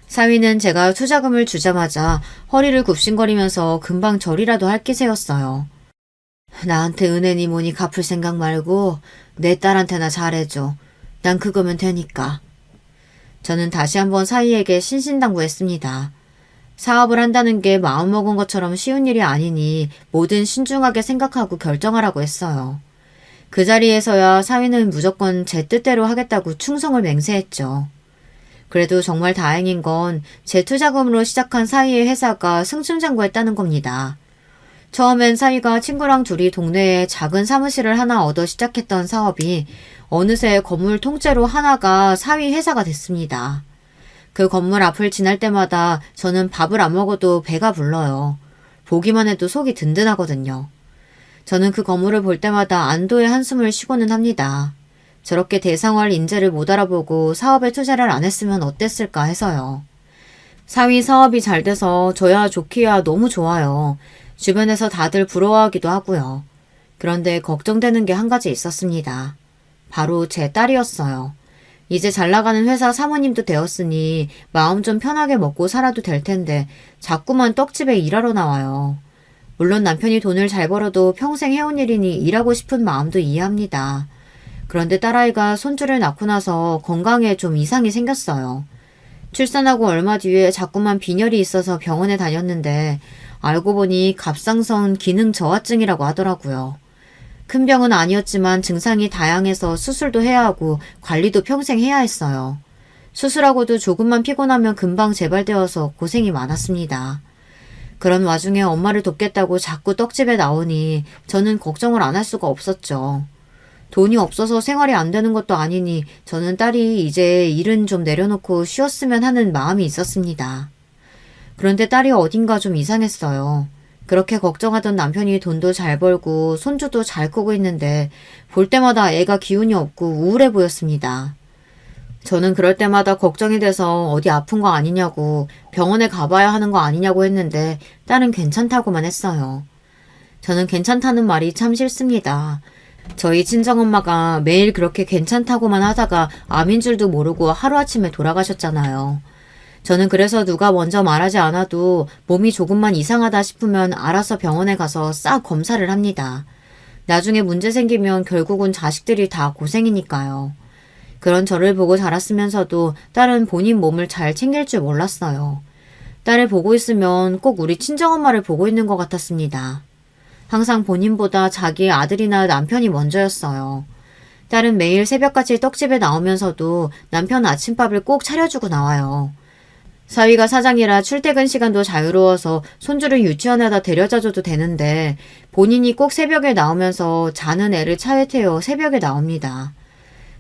사위는 제가 투자금을 주자마자 허리를 굽신거리면서 금방 절이라도 할 기세였어요. 나한테 은혜니 뭐니 갚을 생각 말고 내 딸한테나 잘해줘. 난 그거면 되니까. 저는 다시 한번 사위에게 신신당부했습니다. 사업을 한다는 게 마음먹은 것처럼 쉬운 일이 아니니 뭐든 신중하게 생각하고 결정하라고 했어요. 그 자리에서야 사위는 무조건 제 뜻대로 하겠다고 충성을 맹세했죠. 그래도 정말 다행인 건 제 투자금으로 시작한 사위의 회사가 승승장구했다는 겁니다. 처음엔 사위가 친구랑 둘이 동네에 작은 사무실을 하나 얻어 시작했던 사업이 어느새 건물 통째로 하나가 사위 회사가 됐습니다. 그 건물 앞을 지날 때마다 저는 밥을 안 먹어도 배가 불러요. 보기만 해도 속이 든든하거든요. 저는 그 건물을 볼 때마다 안도의 한숨을 쉬고는 합니다. 저렇게 대상화할 인재를 못 알아보고 사업에 투자를 안 했으면 어땠을까 해서요. 사위 사업이 잘 돼서 저야 좋기야 너무 좋아요. 주변에서 다들 부러워하기도 하고요. 그런데 걱정되는 게 한 가지 있었습니다. 바로 제 딸이었어요. 이제 잘 나가는 회사 사모님도 되었으니 마음 좀 편하게 먹고 살아도 될 텐데 자꾸만 떡집에 일하러 나와요. 물론 남편이 돈을 잘 벌어도 평생 해온 일이니 일하고 싶은 마음도 이해합니다. 그런데 딸아이가 손주를 낳고 나서 건강에 좀 이상이 생겼어요. 출산하고 얼마 뒤에 자꾸만 빈혈이 있어서 병원에 다녔는데 알고 보니 갑상선 기능 저하증이라고 하더라고요. 큰 병은 아니었지만 증상이 다양해서 수술도 해야 하고 관리도 평생 해야 했어요. 수술하고도 조금만 피곤하면 금방 재발되어서 고생이 많았습니다. 그런 와중에 엄마를 돕겠다고 자꾸 떡집에 나오니 저는 걱정을 안 할 수가 없었죠. 돈이 없어서 생활이 안 되는 것도 아니니 저는 딸이 이제 일은 좀 내려놓고 쉬었으면 하는 마음이 있었습니다. 그런데 딸이 어딘가 좀 이상했어요. 그렇게 걱정하던 남편이 돈도 잘 벌고 손주도 잘 크고 있는데 볼 때마다 애가 기운이 없고 우울해 보였습니다. 저는 그럴 때마다 걱정이 돼서 어디 아픈 거 아니냐고 병원에 가봐야 하는 거 아니냐고 했는데 딸은 괜찮다고만 했어요. 저는 괜찮다는 말이 참 싫습니다. 저희 친정엄마가 매일 그렇게 괜찮다고만 하다가 암인 줄도 모르고 하루아침에 돌아가셨잖아요. 저는 그래서 누가 먼저 말하지 않아도 몸이 조금만 이상하다 싶으면 알아서 병원에 가서 싹 검사를 합니다. 나중에 문제 생기면 결국은 자식들이 다 고생이니까요. 그런 저를 보고 자랐으면서도 딸은 본인 몸을 잘 챙길 줄 몰랐어요. 딸을 보고 있으면 꼭 우리 친정엄마를 보고 있는 것 같았습니다. 항상 본인보다 자기의 아들이나 남편이 먼저였어요. 딸은 매일 새벽까지 떡집에 나오면서도 남편 아침밥을 꼭 차려주고 나와요. 사위가 사장이라 출퇴근 시간도 자유로워서 손주를 유치원에다 데려다줘도 되는데 본인이 꼭 새벽에 나오면서 자는 애를 차에 태워 새벽에 나옵니다.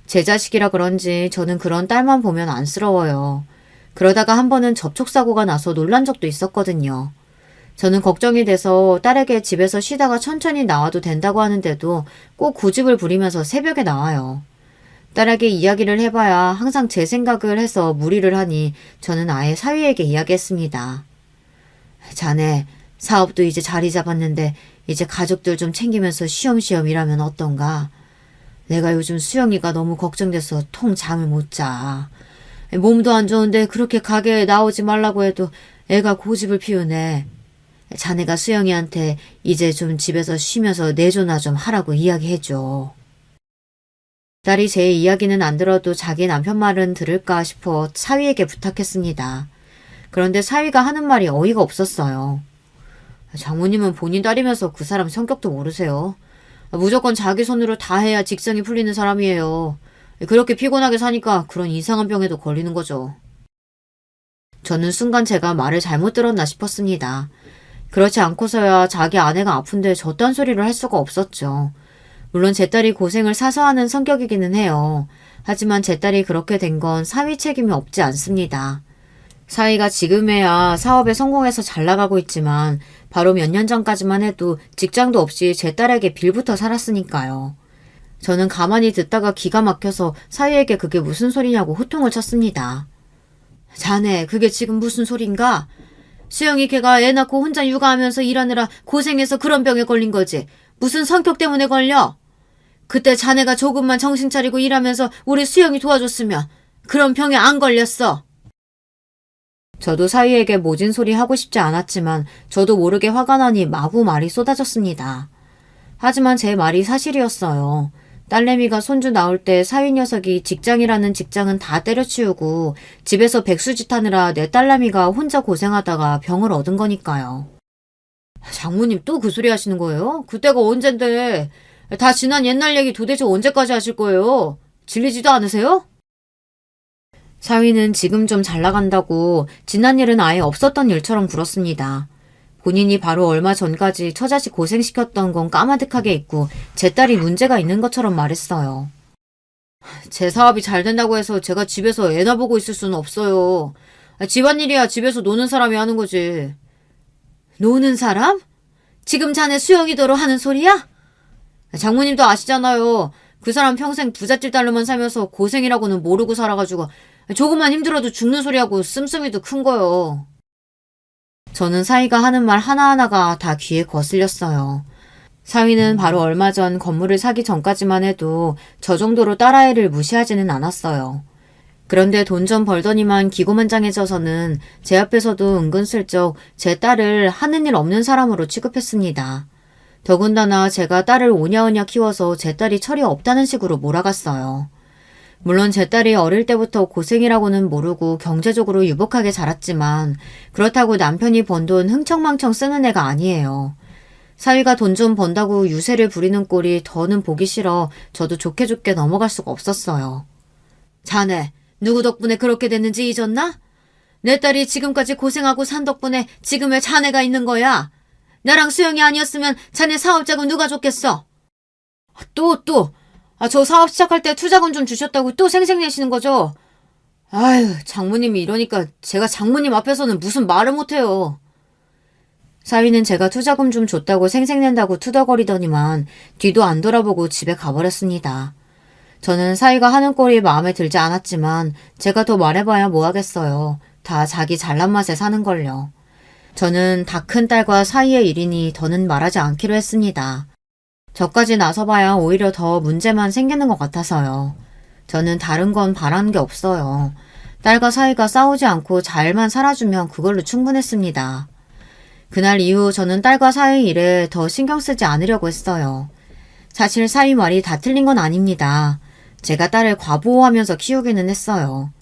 제 자식이라 그런지 저는 그런 딸만 보면 안쓰러워요. 그러다가 한 번은 접촉사고가 나서 놀란 적도 있었거든요. 저는 걱정이 돼서 딸에게 집에서 쉬다가 천천히 나와도 된다고 하는데도 꼭 고집을 부리면서 새벽에 나와요. 딸에게 이야기를 해봐야 항상 제 생각을 해서 무리를 하니 저는 아예 사위에게 이야기했습니다. 자네, 사업도 이제 자리 잡았는데 이제 가족들 좀 챙기면서 쉬엄쉬엄 일하면 어떤가? 내가 요즘 수영이가 너무 걱정돼서 통 잠을 못 자. 몸도 안 좋은데 그렇게 가게에 나오지 말라고 해도 애가 고집을 피우네. 자네가 수영이한테 이제 좀 집에서 쉬면서 내조나 좀 하라고 이야기해줘. 딸이 제 이야기는 안 들어도 자기 남편 말은 들을까 싶어 사위에게 부탁했습니다. 그런데 사위가 하는 말이 어이가 없었어요. 장모님은 본인 딸이면서 그 사람 성격도 모르세요. 무조건 자기 손으로 다 해야 직성이 풀리는 사람이에요. 그렇게 피곤하게 사니까 그런 이상한 병에도 걸리는 거죠. 저는 순간 제가 말을 잘못 들었나 싶었습니다. 그렇지 않고서야 자기 아내가 아픈데 저딴 소리를 할 수가 없었죠. 물론 제 딸이 고생을 사서 하는 성격이기는 해요. 하지만 제 딸이 그렇게 된 건 사위 책임이 없지 않습니다. 사위가 지금에야 사업에 성공해서 잘 나가고 있지만 바로 몇 년 전까지만 해도 직장도 없이 제 딸에게 빌부터 살았으니까요. 저는 가만히 듣다가 기가 막혀서 사위에게 그게 무슨 소리냐고 호통을 쳤습니다. 자네, 그게 지금 무슨 소린가? 수영이 걔가 애 낳고 혼자 육아하면서 일하느라 고생해서 그런 병에 걸린 거지. 무슨 성격 때문에 걸려? 그때 자네가 조금만 정신 차리고 일하면서 우리 수영이 도와줬으면 그런 병에 안 걸렸어. 저도 사위에게 모진 소리 하고 싶지 않았지만 저도 모르게 화가 나니 마구 말이 쏟아졌습니다. 하지만 제 말이 사실이었어요. 딸내미가 손주 나올 때 사위 녀석이 직장이라는 직장은 다 때려치우고 집에서 백수짓 하느라 내 딸내미가 혼자 고생하다가 병을 얻은 거니까요. 장모님 또 그 소리 하시는 거예요? 그때가 언젠데. 다 지난 옛날 얘기 도대체 언제까지 하실 거예요? 질리지도 않으세요? 사위는 지금 좀 잘 나간다고 지난 일은 아예 없었던 일처럼 굴었습니다. 본인이 바로 얼마 전까지 처자식 고생시켰던 건 까마득하게 잊고 제 딸이 문제가 있는 것처럼 말했어요. 제 사업이 잘 된다고 해서 제가 집에서 애나 보고 있을 수는 없어요. 집안일이야 집에서 노는 사람이 하는 거지. 노는 사람? 지금 자네 수영이더러 하는 소리야? 장모님도 아시잖아요. 그 사람 평생 부잣집 딸로만 살면서 고생이라고는 모르고 살아가지고 조금만 힘들어도 죽는 소리하고 씀씀이도 큰 거요. 저는 사위가 하는 말 하나하나가 다 귀에 거슬렸어요. 사위는 바로 얼마 전 건물을 사기 전까지만 해도 저 정도로 딸아이를 무시하지는 않았어요. 그런데 돈 좀 벌더니만 기고만장해져서는 제 앞에서도 은근슬쩍 제 딸을 하는 일 없는 사람으로 취급했습니다. 더군다나 제가 딸을 오냐오냐 키워서 제 딸이 철이 없다는 식으로 몰아갔어요. 물론 제 딸이 어릴 때부터 고생이라고는 모르고 경제적으로 유복하게 자랐지만 그렇다고 남편이 번 돈 흥청망청 쓰는 애가 아니에요. 사위가 돈 좀 번다고 유세를 부리는 꼴이 더는 보기 싫어 저도 좋게 좋게 넘어갈 수가 없었어요. 자네, 누구 덕분에 그렇게 됐는지 잊었나? 내 딸이 지금까지 고생하고 산 덕분에 지금의 자네가 있는 거야. 나랑 수영이 아니었으면 자네 사업자금 누가 줬겠어? 저 사업 시작할 때 투자금 좀 주셨다고 또 생색내시는 거죠? 아유, 장모님이 이러니까 제가 장모님 앞에서는 무슨 말을 못해요. 사위는 제가 투자금 좀 줬다고 생색낸다고 투덜거리더니만 뒤도 안 돌아보고 집에 가버렸습니다. 저는 사위가 하는 꼴이 마음에 들지 않았지만 제가 더 말해봐야 뭐하겠어요. 다 자기 잘난 맛에 사는걸요. 저는 다 큰 딸과 사위의 일이니 더는 말하지 않기로 했습니다. 저까지 나서봐야 오히려 더 문제만 생기는 것 같아서요. 저는 다른 건 바라는 게 없어요. 딸과 사위가 싸우지 않고 잘만 살아주면 그걸로 충분했습니다. 그날 이후 저는 딸과 사위 일에 더 신경 쓰지 않으려고 했어요. 사실 사위 말이 다 틀린 건 아닙니다. 제가 딸을 과보호하면서 키우기는 했어요.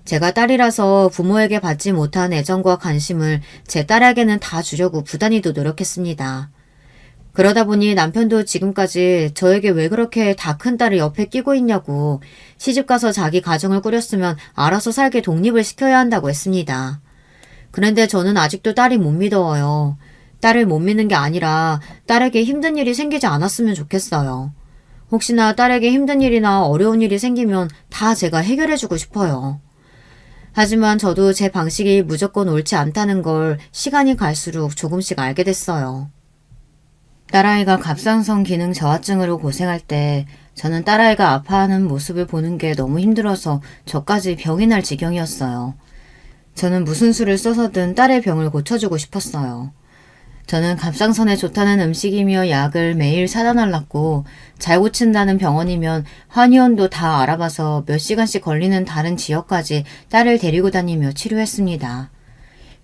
제가 딸이라서 부모에게 받지 못한 애정과 관심을 제 딸에게는 다 주려고 부단히도 노력했습니다. 그러다 보니 남편도 지금까지 저에게 왜 그렇게 다 큰 딸을 옆에 끼고 있냐고 시집가서 자기 가정을 꾸렸으면 알아서 살게 독립을 시켜야 한다고 했습니다. 그런데 저는 아직도 딸이 못 믿어요. 딸을 못 믿는 게 아니라 딸에게 힘든 일이 생기지 않았으면 좋겠어요. 혹시나 딸에게 힘든 일이나 어려운 일이 생기면 다 제가 해결해주고 싶어요. 하지만 저도 제 방식이 무조건 옳지 않다는 걸 시간이 갈수록 조금씩 알게 됐어요. 딸아이가 갑상선 기능 저하증으로 고생할 때 저는 딸아이가 아파하는 모습을 보는 게 너무 힘들어서 저까지 병이 날 지경이었어요. 저는 무슨 수를 써서든 딸의 병을 고쳐주고 싶었어요. 저는 갑상선에 좋다는 음식이며 약을 매일 사다 달랐고 잘 고친다는 병원이면 한의원도 다 알아봐서 몇 시간씩 걸리는 다른 지역까지 딸을 데리고 다니며 치료했습니다.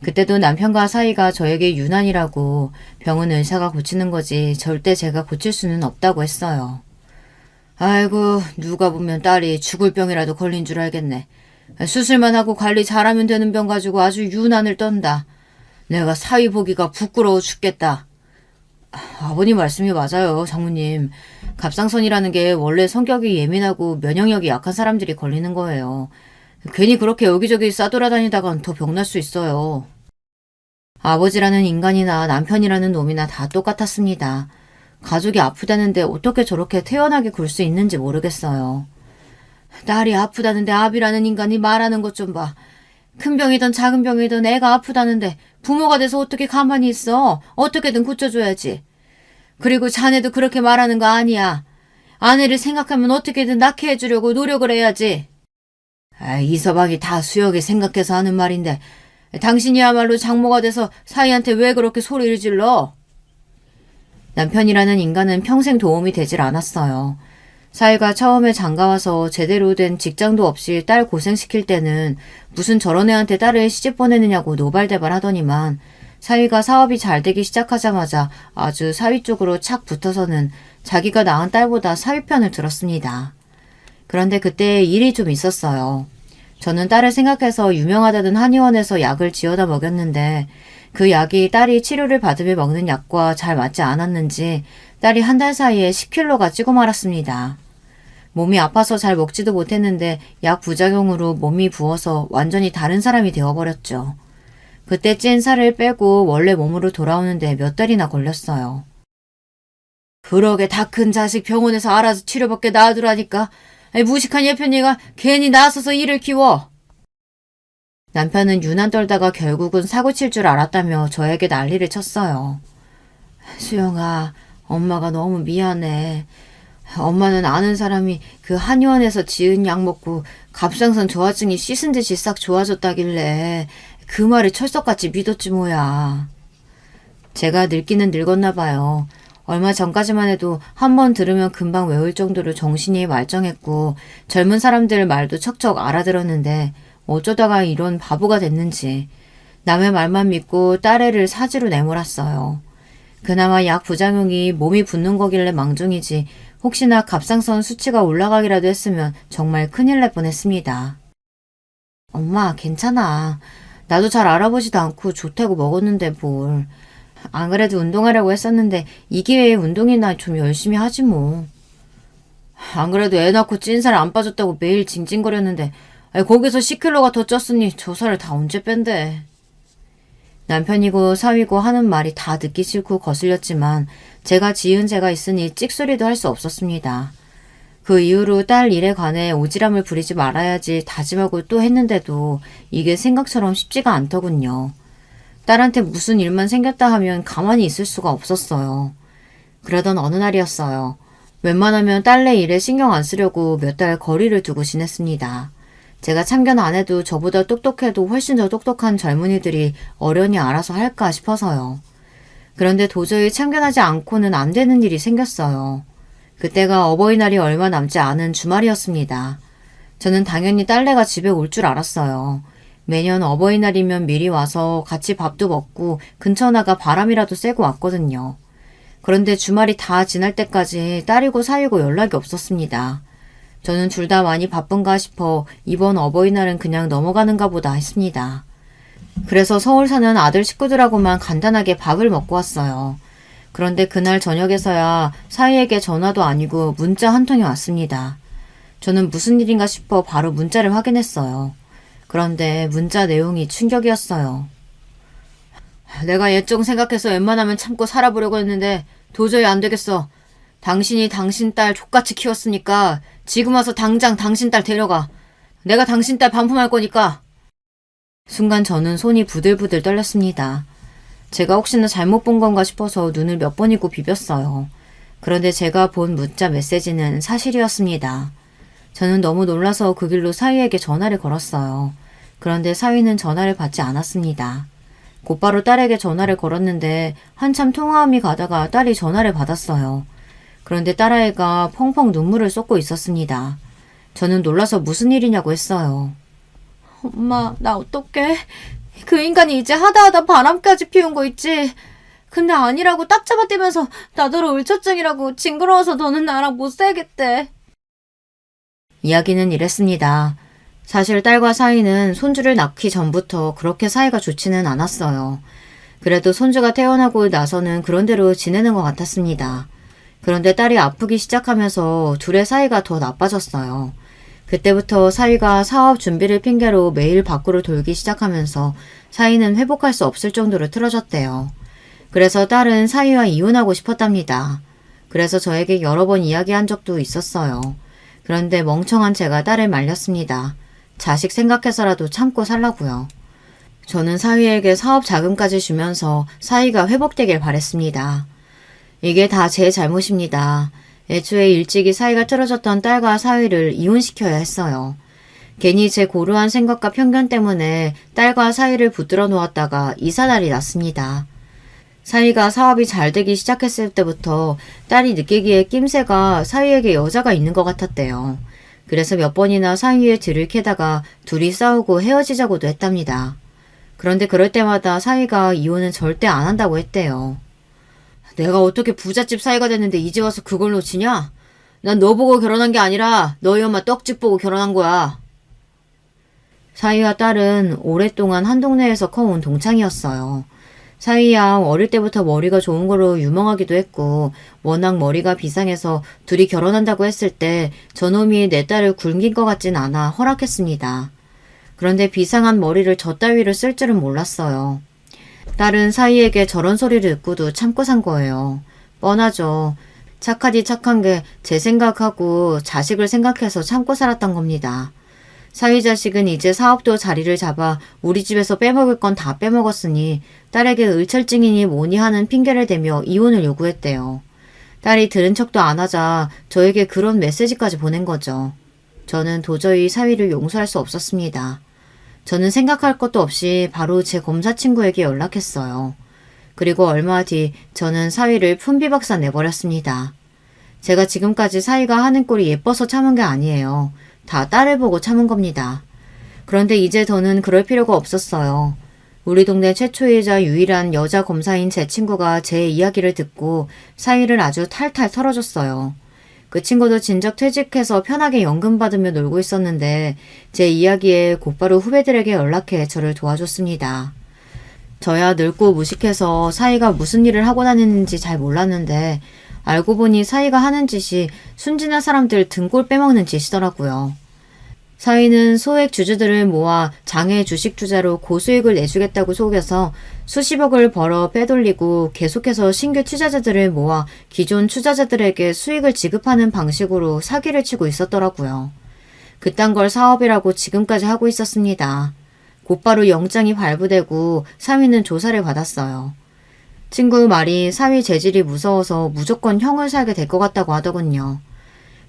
그때도 남편과 사이가 저에게 유난이라고 병은 의사가 고치는 거지 절대 제가 고칠 수는 없다고 했어요. 아이고 누가 보면 딸이 죽을 병이라도 걸린 줄 알겠네. 수술만 하고 관리 잘하면 되는 병 가지고 아주 유난을 떤다. 내가 사위 보기가 부끄러워 죽겠다. 아버님 말씀이 맞아요, 장모님. 갑상선이라는 게 원래 성격이 예민하고 면역력이 약한 사람들이 걸리는 거예요. 괜히 그렇게 여기저기 싸돌아다니다간 더 병날 수 있어요. 아버지라는 인간이나 남편이라는 놈이나 다 똑같았습니다. 가족이 아프다는데 어떻게 저렇게 태연하게 굴 수 있는지 모르겠어요. 딸이 아프다는데 아비라는 인간이 말하는 것 좀 봐. 큰 병이든 작은 병이든 애가 아프다는데 부모가 돼서 어떻게 가만히 있어. 어떻게든 고쳐줘야지. 그리고 자네도 그렇게 말하는 거 아니야. 아내를 생각하면 어떻게든 낳게 해주려고 노력을 해야지. 이 서방이 다 수역에 생각해서 하는 말인데 당신이야말로 장모가 돼서 사위한테 왜 그렇게 소리를 질러? 남편이라는 인간은 평생 도움이 되질 않았어요. 사위가 처음에 장가와서 제대로 된 직장도 없이 딸 고생시킬 때는 무슨 저런 애한테 딸을 시집 보내느냐고 노발대발 하더니만 사위가 사업이 잘 되기 시작하자마자 아주 사위 쪽으로 착 붙어서는 자기가 낳은 딸보다 사위 편을 들었습니다. 그런데 그때 일이 좀 있었어요. 저는 딸을 생각해서 유명하다던 한의원에서 약을 지어다 먹였는데 그 약이 딸이 치료를 받으며 먹는 약과 잘 맞지 않았는지 딸이 한 달 사이에 10kg가 찌고 말았습니다. 몸이 아파서 잘 먹지도 못했는데 약 부작용으로 몸이 부어서 완전히 다른 사람이 되어버렸죠. 그때 찐 살을 빼고 원래 몸으로 돌아오는데 몇 달이나 걸렸어요. 그러게 다 큰 자식 병원에서 알아서 치료받게 놔두라니까. 무식한 예편이가 괜히 나서서 일을 키워. 남편은 유난 떨다가 결국은 사고 칠 줄 알았다며 저에게 난리를 쳤어요. 수영아, 엄마가 너무 미안해. 엄마는 아는 사람이 그 한의원에서 지은 약 먹고 갑상선 저하증이 씻은 듯이 싹 좋아졌다길래 그 말을 철석같이 믿었지 뭐야. 제가 늙기는 늙었나 봐요. 얼마 전까지만 해도 한 번 들으면 금방 외울 정도로 정신이 말짱했고 젊은 사람들 말도 척척 알아들었는데 어쩌다가 이런 바보가 됐는지 남의 말만 믿고 딸애를 사지로 내몰았어요. 그나마 약 부작용이 몸이 붓는 거길래 망정이지 혹시나 갑상선 수치가 올라가기라도 했으면 정말 큰일 날 뻔했습니다. 엄마 괜찮아. 나도 잘 알아보지도 않고 좋다고 먹었는데 뭘. 안 그래도 운동하려고 했었는데 이 기회에 운동이나 좀 열심히 하지 뭐. 안 그래도 애 낳고 찐살 안 빠졌다고 매일 징징거렸는데 거기서 10kg가 더 쪘으니 저 살을 다 언제 뺀대. 남편이고 사위고 하는 말이 다 듣기 싫고 거슬렸지만 제가 지은 죄가 있으니 찍소리도 할 수 없었습니다. 그 이후로 딸 일에 관해 오지랖을 부리지 말아야지 다짐하고 또 했는데도 이게 생각처럼 쉽지가 않더군요. 딸한테 무슨 일만 생겼다 하면 가만히 있을 수가 없었어요. 그러던 어느 날이었어요. 웬만하면 딸내 일에 신경 안 쓰려고 몇 달 거리를 두고 지냈습니다. 제가 참견 안 해도 저보다 똑똑해도 훨씬 더 똑똑한 젊은이들이 어련히 알아서 할까 싶어서요. 그런데 도저히 참견하지 않고는 안 되는 일이 생겼어요. 그때가 어버이날이 얼마 남지 않은 주말이었습니다. 저는 당연히 딸내가 집에 올 줄 알았어요. 매년 어버이날이면 미리 와서 같이 밥도 먹고 근처 나가 바람이라도 쐬고 왔거든요. 그런데 주말이 다 지날 때까지 딸이고 사위고 연락이 없었습니다. 저는 둘 다 많이 바쁜가 싶어 이번 어버이날은 그냥 넘어가는가 보다 했습니다. 그래서 서울 사는 아들 식구들하고만 간단하게 밥을 먹고 왔어요. 그런데 그날 저녁에서야 사위에게 전화도 아니고 문자 한 통이 왔습니다. 저는 무슨 일인가 싶어 바로 문자를 확인했어요. 그런데 문자 내용이 충격이었어요. 내가 예정 생각해서 웬만하면 참고 살아보려고 했는데 도저히 안 되겠어. 당신이 당신 딸 족같이 키웠으니까 지금 와서 당장 당신 딸 데려가. 내가 당신 딸 반품할 거니까. 순간 저는 손이 부들부들 떨렸습니다. 제가 혹시나 잘못 본 건가 싶어서 눈을 몇 번이고 비볐어요. 그런데 제가 본 문자 메시지는 사실이었습니다. 저는 너무 놀라서 그 길로 사위에게 전화를 걸었어요. 그런데 사위는 전화를 받지 않았습니다. 곧바로 딸에게 전화를 걸었는데 한참 통화음이 가다가 딸이 전화를 받았어요. 그런데 딸아이가 펑펑 눈물을 쏟고 있었습니다. 저는 놀라서 무슨 일이냐고 했어요. 엄마, 나 어떡해? 그 인간이 이제 하다하다 바람까지 피운 거 있지? 근데 아니라고 딱 잡아떼면서 나더러 울처증이라고 징그러워서 너는 나랑 못 살겠대. 이야기는 이랬습니다. 사실 딸과 사위는 손주를 낳기 전부터 그렇게 사이가 좋지는 않았어요. 그래도 손주가 태어나고 나서는 그런대로 지내는 것 같았습니다. 그런데 딸이 아프기 시작하면서 둘의 사이가 더 나빠졌어요. 그때부터 사위가 사업 준비를 핑계로 매일 밖으로 돌기 시작하면서 사위는 회복할 수 없을 정도로 틀어졌대요. 그래서 딸은 사위와 이혼하고 싶었답니다. 그래서 저에게 여러 번 이야기한 적도 있었어요. 그런데 멍청한 제가 딸을 말렸습니다. 자식 생각해서라도 참고 살라고요. 저는 사위에게 사업 자금까지 주면서 사위가 회복되길 바랬습니다. 이게 다 제 잘못입니다. 애초에 일찍이 사이가 틀어졌던 딸과 사위를 이혼시켜야 했어요. 괜히 제 고루한 생각과 편견 때문에 딸과 사위를 붙들어 놓았다가 이사날이 났습니다. 사위가 사업이 잘 되기 시작했을 때부터 딸이 느끼기에 낌새가 사위에게 여자가 있는 것 같았대요. 그래서 몇 번이나 사위의 뒤를 캐다가 둘이 싸우고 헤어지자고도 했답니다. 그런데 그럴 때마다 사위가 이혼은 절대 안 한다고 했대요. 내가 어떻게 부잣집 사위가 됐는데 이제 와서 그걸 놓치냐? 난 너 보고 결혼한 게 아니라 너희 엄마 떡집 보고 결혼한 거야. 사위와 딸은 오랫동안 한 동네에서 커온 동창이었어요. 사위야 어릴 때부터 머리가 좋은 걸로 유명하기도 했고 워낙 머리가 비상해서 둘이 결혼한다고 했을 때 저놈이 내 딸을 굶긴 것 같진 않아 허락했습니다. 그런데 비상한 머리를 저 따위로 쓸 줄은 몰랐어요. 딸은 사위에게 저런 소리를 듣고도 참고 산 거예요. 뻔하죠. 착하디 착한 게 제 생각하고 자식을 생각해서 참고 살았던 겁니다. 사위 자식은 이제 사업도 자리를 잡아 우리 집에서 빼먹을 건 다 빼먹었으니 딸에게 을철증이니 뭐니 하는 핑계를 대며 이혼을 요구했대요. 딸이 들은 척도 안 하자 저에게 그런 메시지까지 보낸 거죠. 저는 도저히 사위를 용서할 수 없었습니다. 저는 생각할 것도 없이 바로 제 검사 친구에게 연락했어요. 그리고 얼마 뒤 저는 사위를 품비박산 내버렸습니다. 제가 지금까지 사위가 하는 꼴이 예뻐서 참은 게 아니에요. 다 딸을 보고 참은 겁니다. 그런데 이제 더는 그럴 필요가 없었어요. 우리 동네 최초이자 유일한 여자 검사인 제 친구가 제 이야기를 듣고 사위를 아주 탈탈 털어줬어요. 그 친구도 진작 퇴직해서 편하게 연금 받으며 놀고 있었는데 제 이야기에 곧바로 후배들에게 연락해 저를 도와줬습니다. 저야 늙고 무식해서 사위가 무슨 일을 하고 다니는지 잘 몰랐는데 알고 보니 사위가 하는 짓이 순진한 사람들 등골 빼먹는 짓이더라고요. 사위는 소액 주주들을 모아 장외 주식 투자로 고수익을 내주겠다고 속여서 수십억을 벌어 빼돌리고 계속해서 신규 투자자들을 모아 기존 투자자들에게 수익을 지급하는 방식으로 사기를 치고 있었더라고요. 그딴 걸 사업이라고 지금까지 하고 있었습니다. 곧바로 영장이 발부되고 사위는 조사를 받았어요. 친구 말이 사위 재질이 무서워서 무조건 형을 살게 될 것 같다고 하더군요.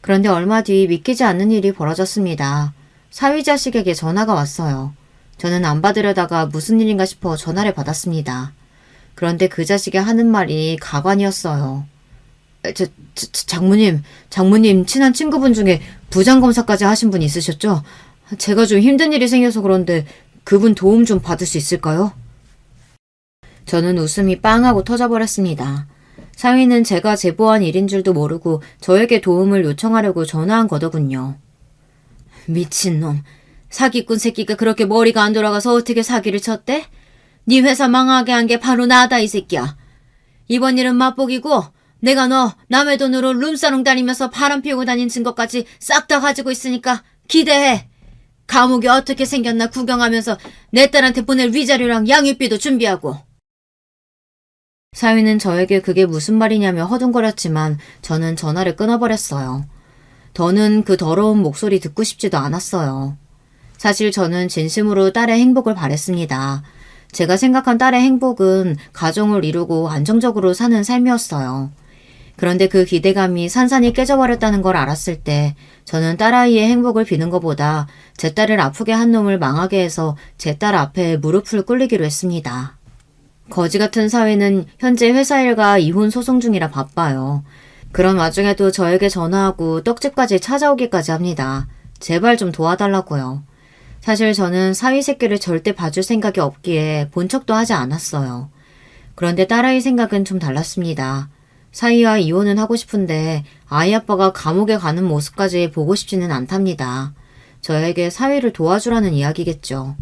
그런데 얼마 뒤 믿기지 않는 일이 벌어졌습니다. 사위 자식에게 전화가 왔어요. 저는 안 받으려다가 무슨 일인가 싶어 전화를 받았습니다. 그런데 그 자식이 하는 말이 가관이었어요. 장모님 친한 친구분 중에 부장검사까지 하신 분 있으셨죠? 제가 좀 힘든 일이 생겨서 그런데 그분 도움 좀 받을 수 있을까요? 저는 웃음이 빵 하고 터져버렸습니다. 사위는 제가 제보한 일인 줄도 모르고 저에게 도움을 요청하려고 전화한 거더군요. 미친놈. 사기꾼 새끼가 그렇게 머리가 안 돌아가서 어떻게 사기를 쳤대? 네 회사 망하게 한 게 바로 나다 이 새끼야. 이번 일은 맛보기고 내가 너 남의 돈으로 룸사롱 다니면서 바람 피우고 다닌 증거까지 싹 다 가지고 있으니까 기대해. 감옥이 어떻게 생겼나 구경하면서 내 딸한테 보낼 위자료랑 양육비도 준비하고. 사위는 저에게 그게 무슨 말이냐며 허둥거렸지만 저는 전화를 끊어버렸어요. 더는 그 더러운 목소리 듣고 싶지도 않았어요. 사실 저는 진심으로 딸의 행복을 바랬습니다. 제가 생각한 딸의 행복은 가정을 이루고 안정적으로 사는 삶이었어요. 그런데 그 기대감이 산산이 깨져버렸다는 걸 알았을 때 저는 딸아이의 행복을 비는 것보다 제 딸을 아프게 한 놈을 망하게 해서 제 딸 앞에 무릎을 꿇리기로 했습니다. 거지 같은 사위는 현재 회사 일과 이혼 소송 중이라 바빠요. 그런 와중에도 저에게 전화하고 떡집까지 찾아오기까지 합니다. 제발 좀 도와달라고요. 사실 저는 사위 새끼를 절대 봐줄 생각이 없기에 본 척도 하지 않았어요. 그런데 딸아이 생각은 좀 달랐습니다. 사위와 이혼은 하고 싶은데 아이 아빠가 감옥에 가는 모습까지 보고 싶지는 않답니다. 저에게 사위를 도와주라는 이야기겠죠.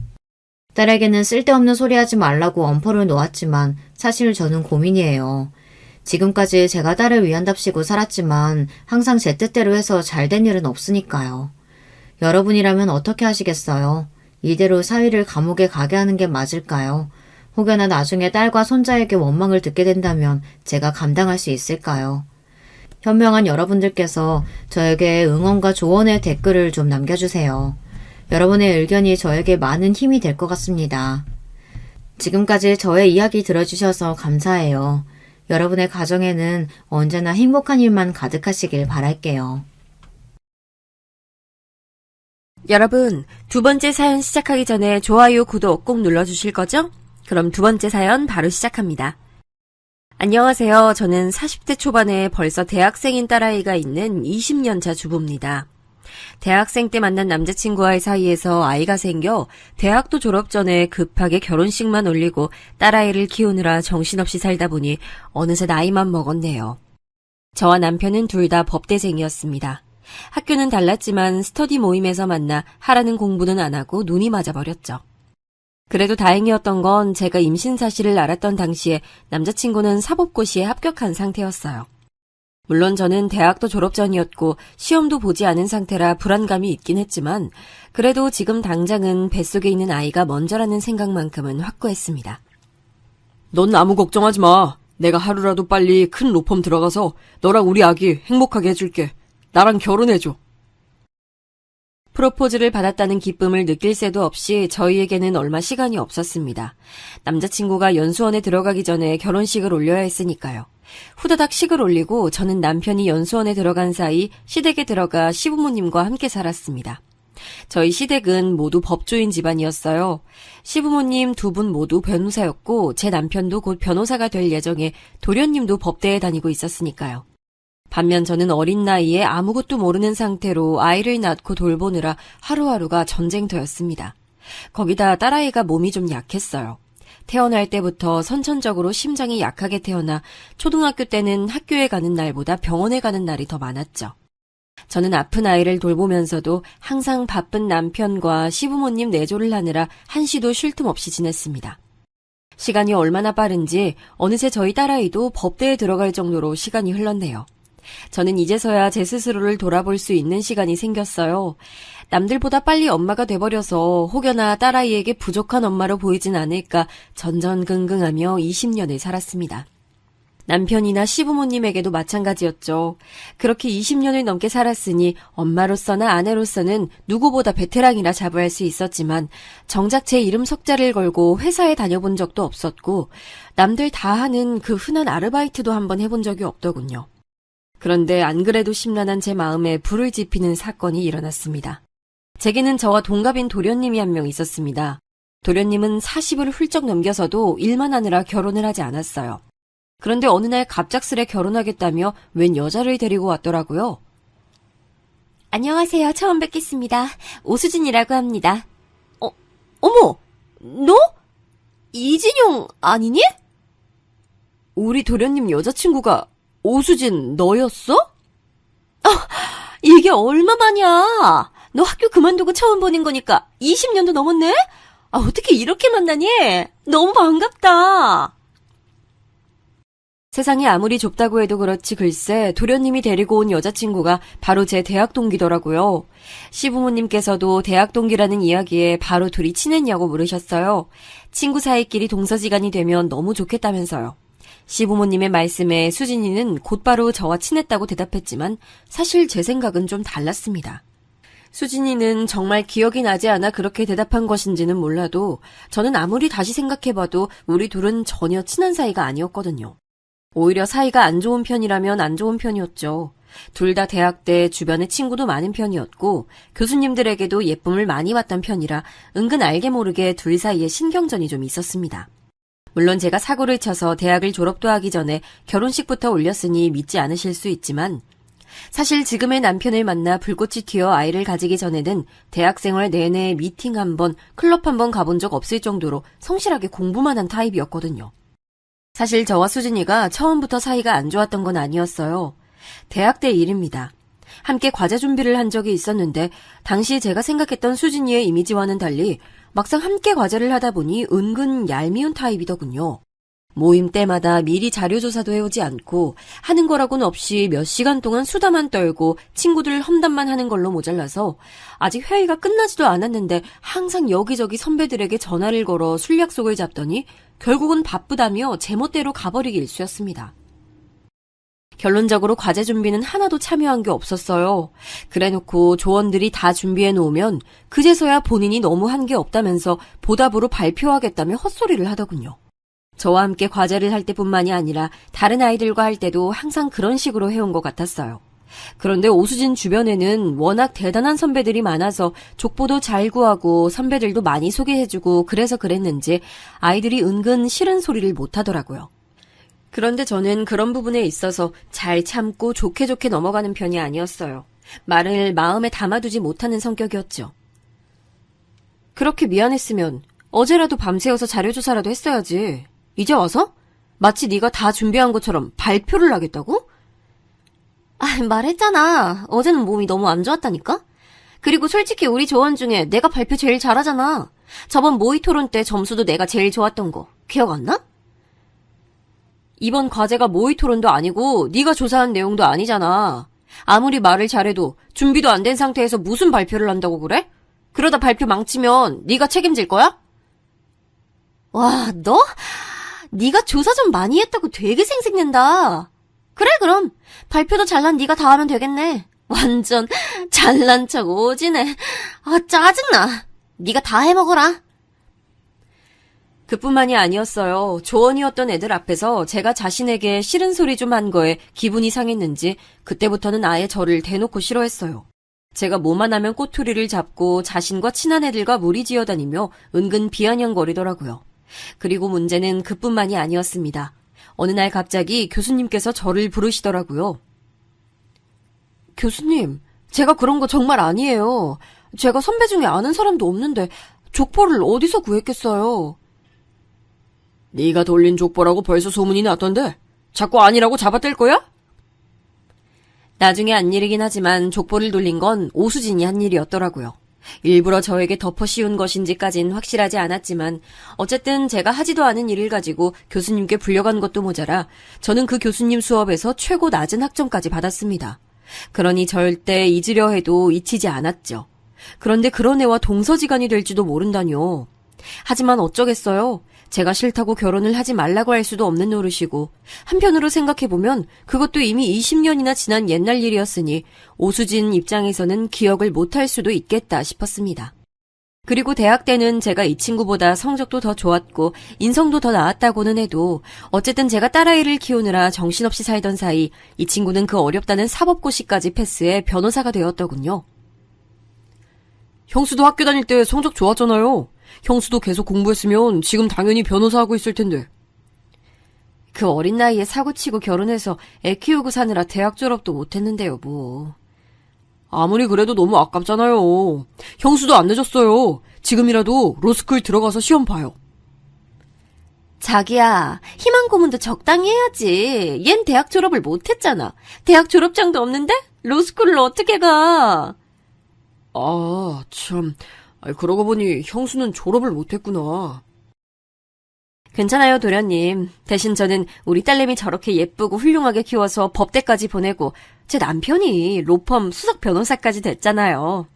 딸에게는 쓸데없는 소리 하지 말라고 엄포를 놓았지만 사실 저는 고민이에요. 지금까지 제가 딸을 위한답시고 살았지만 항상 제 뜻대로 해서 잘된 일은 없으니까요. 여러분이라면 어떻게 하시겠어요? 이대로 사위를 감옥에 가게 하는 게 맞을까요? 혹여나 나중에 딸과 손자에게 원망을 듣게 된다면 제가 감당할 수 있을까요? 현명한 여러분들께서 저에게 응원과 조언의 댓글을 좀 남겨주세요. 여러분의 의견이 저에게 많은 힘이 될 것 같습니다. 지금까지 저의 이야기 들어주셔서 감사해요. 여러분의 가정에는 언제나 행복한 일만 가득하시길 바랄게요. 여러분, 두 번째 사연 시작하기 전에 좋아요, 구독 꼭 눌러주실 거죠? 그럼 두 번째 사연 바로 시작합니다. 안녕하세요. 저는 40대 초반에 벌써 대학생인 딸아이가 있는 20년차 주부입니다. 대학생 때 만난 남자친구와의 사이에서 아이가 생겨 대학도 졸업 전에 급하게 결혼식만 올리고 딸아이를 키우느라 정신없이 살다 보니 어느새 나이만 먹었네요. 저와 남편은 둘 다 법대생이었습니다. 학교는 달랐지만 스터디 모임에서 만나 하라는 공부는 안 하고 눈이 맞아버렸죠. 그래도 다행이었던 건 제가 임신 사실을 알았던 당시에 남자친구는 사법고시에 합격한 상태였어요. 물론 저는 대학도 졸업 전이었고 시험도 보지 않은 상태라 불안감이 있긴 했지만 그래도 지금 당장은 뱃속에 있는 아이가 먼저라는 생각만큼은 확고했습니다. 넌 아무 걱정하지 마. 내가 하루라도 빨리 큰 로펌 들어가서 너랑 우리 아기 행복하게 해줄게. 나랑 결혼해줘. 프로포즈를 받았다는 기쁨을 느낄 새도 없이 저희에게는 얼마 시간이 없었습니다. 남자친구가 연수원에 들어가기 전에 결혼식을 올려야 했으니까요. 후다닥 식을 올리고 저는 남편이 연수원에 들어간 사이 시댁에 들어가 시부모님과 함께 살았습니다. 저희 시댁은 모두 법조인 집안이었어요. 시부모님 두 분 모두 변호사였고 제 남편도 곧 변호사가 될 예정에 도련님도 법대에 다니고 있었으니까요. 반면 저는 어린 나이에 아무것도 모르는 상태로 아이를 낳고 돌보느라 하루하루가 전쟁터였습니다. 거기다 딸아이가 몸이 좀 약했어요. 태어날 때부터 선천적으로 심장이 약하게 태어나 초등학교 때는 학교에 가는 날보다 병원에 가는 날이 더 많았죠. 저는 아픈 아이를 돌보면서도 항상 바쁜 남편과 시부모님 내조를 하느라 한시도 쉴 틈 없이 지냈습니다. 시간이 얼마나 빠른지 어느새 저희 딸아이도 법대에 들어갈 정도로 시간이 흘렀네요. 저는 이제서야 제 스스로를 돌아볼 수 있는 시간이 생겼어요. 남들보다 빨리 엄마가 돼버려서 혹여나 딸아이에게 부족한 엄마로 보이진 않을까 전전긍긍하며 20년을 살았습니다. 남편이나 시부모님에게도 마찬가지였죠. 그렇게 20년을 넘게 살았으니 엄마로서나 아내로서는 누구보다 베테랑이라 자부할 수 있었지만 정작 제 이름 석자를 걸고 회사에 다녀본 적도 없었고 남들 다 하는 그 흔한 아르바이트도 한번 해본 적이 없더군요. 그런데 안 그래도 심란한 제 마음에 불을 지피는 사건이 일어났습니다. 제게는 저와 동갑인 도련님이 한 명 있었습니다. 도련님은 40을 훌쩍 넘겨서도 일만 하느라 결혼을 하지 않았어요. 그런데 어느 날 갑작스레 결혼하겠다며 웬 여자를 데리고 왔더라고요. 안녕하세요. 처음 뵙겠습니다. 오수진이라고 합니다. 어머! 너? 이진용 아니니? 우리 도련님 여자친구가 오수진 너였어? 이게 얼마만이야? 너 학교 그만두고 처음 보는 거니까 20년도 넘었네? 어떻게 이렇게 만나니? 너무 반갑다. 세상이 아무리 좁다고 해도 그렇지 글쎄 도련님이 데리고 온 여자친구가 바로 제 대학 동기더라고요. 시부모님께서도 대학 동기라는 이야기에 바로 둘이 친했냐고 물으셨어요. 친구 사이끼리 동서지간이 되면 너무 좋겠다면서요. 시부모님의 말씀에 수진이는 곧바로 저와 친했다고 대답했지만 사실 제 생각은 좀 달랐습니다. 수진이는 정말 기억이 나지 않아 그렇게 대답한 것인지는 몰라도 저는 아무리 다시 생각해봐도 우리 둘은 전혀 친한 사이가 아니었거든요. 오히려 사이가 안 좋은 편이라면 안 좋은 편이었죠. 둘 다 대학 때 주변에 친구도 많은 편이었고 교수님들에게도 예쁨을 많이 받던 편이라 은근 알게 모르게 둘 사이에 신경전이 좀 있었습니다. 물론 제가 사고를 쳐서 대학을 졸업도 하기 전에 결혼식부터 올렸으니 믿지 않으실 수 있지만 사실 지금의 남편을 만나 불꽃이 튀어 아이를 가지기 전에는 대학생활 내내 미팅 한 번, 클럽 한 번 가본 적 없을 정도로 성실하게 공부만 한 타입이었거든요. 사실 저와 수진이가 처음부터 사이가 안 좋았던 건 아니었어요. 대학 때 일입니다. 함께 과제 준비를 한 적이 있었는데 당시 제가 생각했던 수진이의 이미지와는 달리 막상 함께 과제를 하다 보니 은근 얄미운 타입이더군요. 모임 때마다 미리 자료조사도 해오지 않고 하는 거라고는 없이 몇 시간 동안 수다만 떨고 친구들 험담만 하는 걸로 모자라서 아직 회의가 끝나지도 않았는데 항상 여기저기 선배들에게 전화를 걸어 술 약속을 잡더니 결국은 바쁘다며 제멋대로 가버리기 일쑤였습니다. 결론적으로 과제 준비는 하나도 참여한 게 없었어요. 그래놓고 조원들이 다 준비해 놓으면 그제서야 본인이 너무 한 게 없다면서 보답으로 발표하겠다며 헛소리를 하더군요. 저와 함께 과제를 할 때뿐만이 아니라 다른 아이들과 할 때도 항상 그런 식으로 해온 것 같았어요. 그런데 오수진 주변에는 워낙 대단한 선배들이 많아서 족보도 잘 구하고 선배들도 많이 소개해주고 그래서 그랬는지 아이들이 은근 싫은 소리를 못하더라고요. 그런데 저는 그런 부분에 있어서 잘 참고 좋게 넘어가는 편이 아니었어요. 말을 마음에 담아두지 못하는 성격이었죠. 그렇게 미안했으면 어제라도 밤새워서 자료조사라도 했어야지. 이제 와서? 마치 네가 다 준비한 것처럼 발표를 하겠다고? 말했잖아. 어제는 몸이 너무 안 좋았다니까? 그리고 솔직히 우리 조원 중에 내가 발표 제일 잘하잖아. 저번 모의 토론 때 점수도 내가 제일 좋았던 거. 기억 안 나? 이번 과제가 모의 토론도 아니고 네가 조사한 내용도 아니잖아. 아무리 말을 잘해도 준비도 안 된 상태에서 무슨 발표를 한다고 그래? 그러다 발표 망치면 네가 책임질 거야? 와, 너? 네가 조사 좀 많이 했다고 되게 생색낸다. 그래, 그럼 발표도 잘난 네가 다 하면 되겠네. 완전 잘난 척 오지네. 짜증나. 네가 다 해먹어라. 그뿐만이 아니었어요. 조언이었던 애들 앞에서 제가 자신에게 싫은 소리 좀 한 거에 기분이 상했는지 그때부터는 아예 저를 대놓고 싫어했어요. 제가 뭐만 하면 꼬투리를 잡고 자신과 친한 애들과 무리지어 다니며 은근 비아냥거리더라고요. 그리고 문제는 그뿐만이 아니었습니다. 어느 날 갑자기 교수님께서 저를 부르시더라고요. 교수님, 제가 그런 거 정말 아니에요. 제가 선배 중에 아는 사람도 없는데 족보를 어디서 구했겠어요. 네가 돌린 족보라고 벌써 소문이 났던데 자꾸 아니라고 잡아댈 거야? 나중에 한 일이긴 하지만 족보를 돌린 건 오수진이 한 일이었더라고요. 일부러 저에게 덮어 씌운 것인지까진 확실하지 않았지만 어쨌든 제가 하지도 않은 일을 가지고 교수님께 불려간 것도 모자라 저는 그 교수님 수업에서 최고 낮은 학점까지 받았습니다. 그러니 절대 잊으려 해도 잊히지 않았죠. 그런데 그런 애와 동서지간이 될지도 모른다뇨. 하지만 어쩌겠어요. 제가 싫다고 결혼을 하지 말라고 할 수도 없는 노릇이고 한편으로 생각해보면 그것도 이미 20년이나 지난 옛날 일이었으니 오수진 입장에서는 기억을 못할 수도 있겠다 싶었습니다. 그리고 대학 때는 제가 이 친구보다 성적도 더 좋았고 인성도 더 나았다고는 해도 어쨌든 제가 딸아이를 키우느라 정신없이 살던 사이 이 친구는 그 어렵다는 사법고시까지 패스해 변호사가 되었더군요. 형수도 학교 다닐 때 성적 좋았잖아요. 형수도 계속 공부했으면 지금 당연히 변호사하고 있을 텐데. 그 어린 나이에 사고치고 결혼해서 애 키우고 사느라 대학 졸업도 못했는데요, 뭐. 아무리 그래도 너무 아깝잖아요. 형수도 안 늦었어요. 지금이라도 로스쿨 들어가서 시험 봐요. 자기야, 희망 고문도 적당히 해야지. 얜 대학 졸업을 못했잖아. 대학 졸업장도 없는데? 로스쿨을 어떻게 가? 참... 그러고 보니 형수는 졸업을 못했구나. 괜찮아요, 도련님. 대신 저는 우리 딸내미 저렇게 예쁘고 훌륭하게 키워서 법대까지 보내고 제 남편이 로펌 수석 변호사까지 됐잖아요.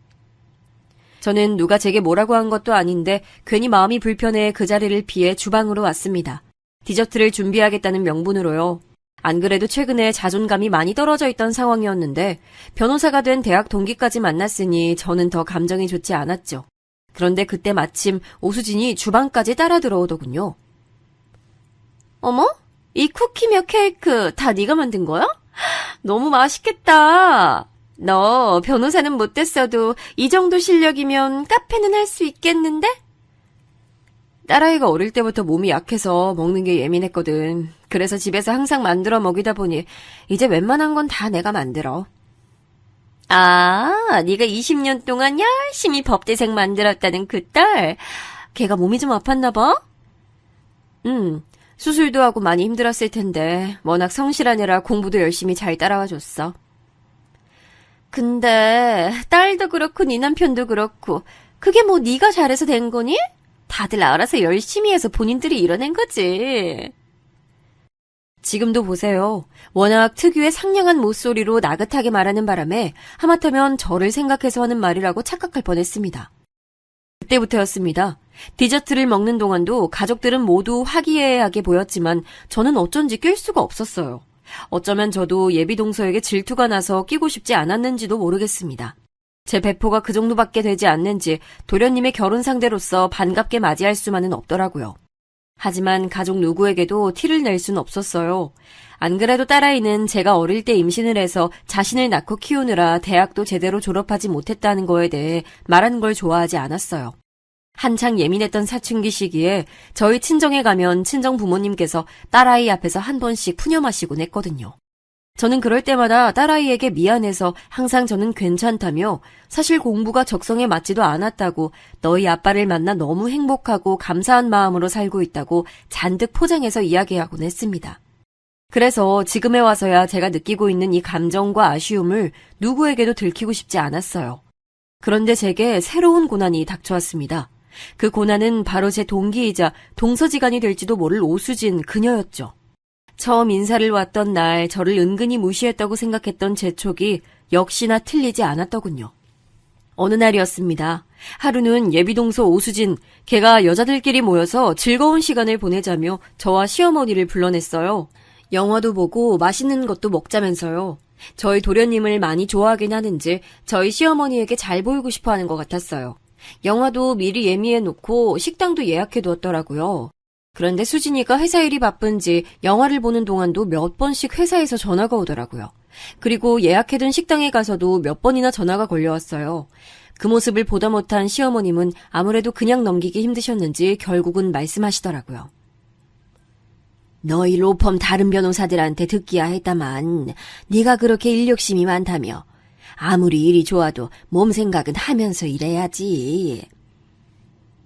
저는 누가 제게 뭐라고 한 것도 아닌데 괜히 마음이 불편해 그 자리를 피해 주방으로 왔습니다. 디저트를 준비하겠다는 명분으로요. 안 그래도 최근에 자존감이 많이 떨어져 있던 상황이었는데 변호사가 된 대학 동기까지 만났으니 저는 더 감정이 좋지 않았죠. 그런데 그때 마침 오수진이 주방까지 따라 들어오더군요. 어머? 이 쿠키며 케이크 다 네가 만든 거야? 너무 맛있겠다. 너 변호사는 못 됐어도 이 정도 실력이면 카페는 할 수 있겠는데? 딸아이가 어릴 때부터 몸이 약해서 먹는 게 예민했거든. 그래서 집에서 항상 만들어 먹이다 보니 이제 웬만한 건 다 내가 만들어. 네가 20년 동안 열심히 법대생 만들었다는 그 딸. 걔가 몸이 좀 아팠나 봐? 수술도 하고 많이 힘들었을 텐데 워낙 성실하느라 공부도 열심히 잘 따라와 줬어. 근데 딸도 그렇고 네 남편도 그렇고 그게 뭐 네가 잘해서 된 거니? 다들 알아서 열심히 해서 본인들이 이뤄낸 거지. 지금도 보세요. 워낙 특유의 상냥한 목소리로 나긋하게 말하는 바람에 하마터면 저를 생각해서 하는 말이라고 착각할 뻔했습니다. 그때부터였습니다. 디저트를 먹는 동안도 가족들은 모두 화기애애하게 보였지만 저는 어쩐지 낄 수가 없었어요. 어쩌면 저도 예비동서에게 질투가 나서 끼고 싶지 않았는지도 모르겠습니다. 제 배포가 그 정도밖에 되지 않는지 도련님의 결혼 상대로서 반갑게 맞이할 수만은 없더라고요. 하지만 가족 누구에게도 티를 낼 수는 없었어요. 안 그래도 딸아이는 제가 어릴 때 임신을 해서 자신을 낳고 키우느라 대학도 제대로 졸업하지 못했다는 거에 대해 말하는 걸 좋아하지 않았어요. 한창 예민했던 사춘기 시기에 저희 친정에 가면 친정 부모님께서 딸아이 앞에서 한 번씩 푸념하시곤 했거든요. 저는 그럴 때마다 딸아이에게 미안해서 항상 저는 괜찮다며 사실 공부가 적성에 맞지도 않았다고 너희 아빠를 만나 너무 행복하고 감사한 마음으로 살고 있다고 잔뜩 포장해서 이야기하곤 했습니다. 그래서 지금에 와서야 제가 느끼고 있는 이 감정과 아쉬움을 누구에게도 들키고 싶지 않았어요. 그런데 제게 새로운 고난이 닥쳐왔습니다. 그 고난은 바로 제 동기이자 동서지간이 될지도 모를 오수진 그녀였죠. 처음 인사를 왔던 날 저를 은근히 무시했다고 생각했던 제 촉이 역시나 틀리지 않았더군요. 어느 날이었습니다. 하루는 예비동서 오수진, 걔가 여자들끼리 모여서 즐거운 시간을 보내자며 저와 시어머니를 불러냈어요. 영화도 보고 맛있는 것도 먹자면서요. 저희 도련님을 많이 좋아하긴 하는지 저희 시어머니에게 잘 보이고 싶어 하는 것 같았어요. 영화도 미리 예매해놓고 식당도 예약해두었더라고요. 그런데 수진이가 회사 일이 바쁜지 영화를 보는 동안도 몇 번씩 회사에서 전화가 오더라고요. 그리고 예약해둔 식당에 가서도 몇 번이나 전화가 걸려왔어요. 그 모습을 보다 못한 시어머님은 아무래도 그냥 넘기기 힘드셨는지 결국은 말씀하시더라고요. 너희 로펌 다른 변호사들한테 듣기야 했다만 네가 그렇게 인력심이 많다며 아무리 일이 좋아도 몸 생각은 하면서 일해야지.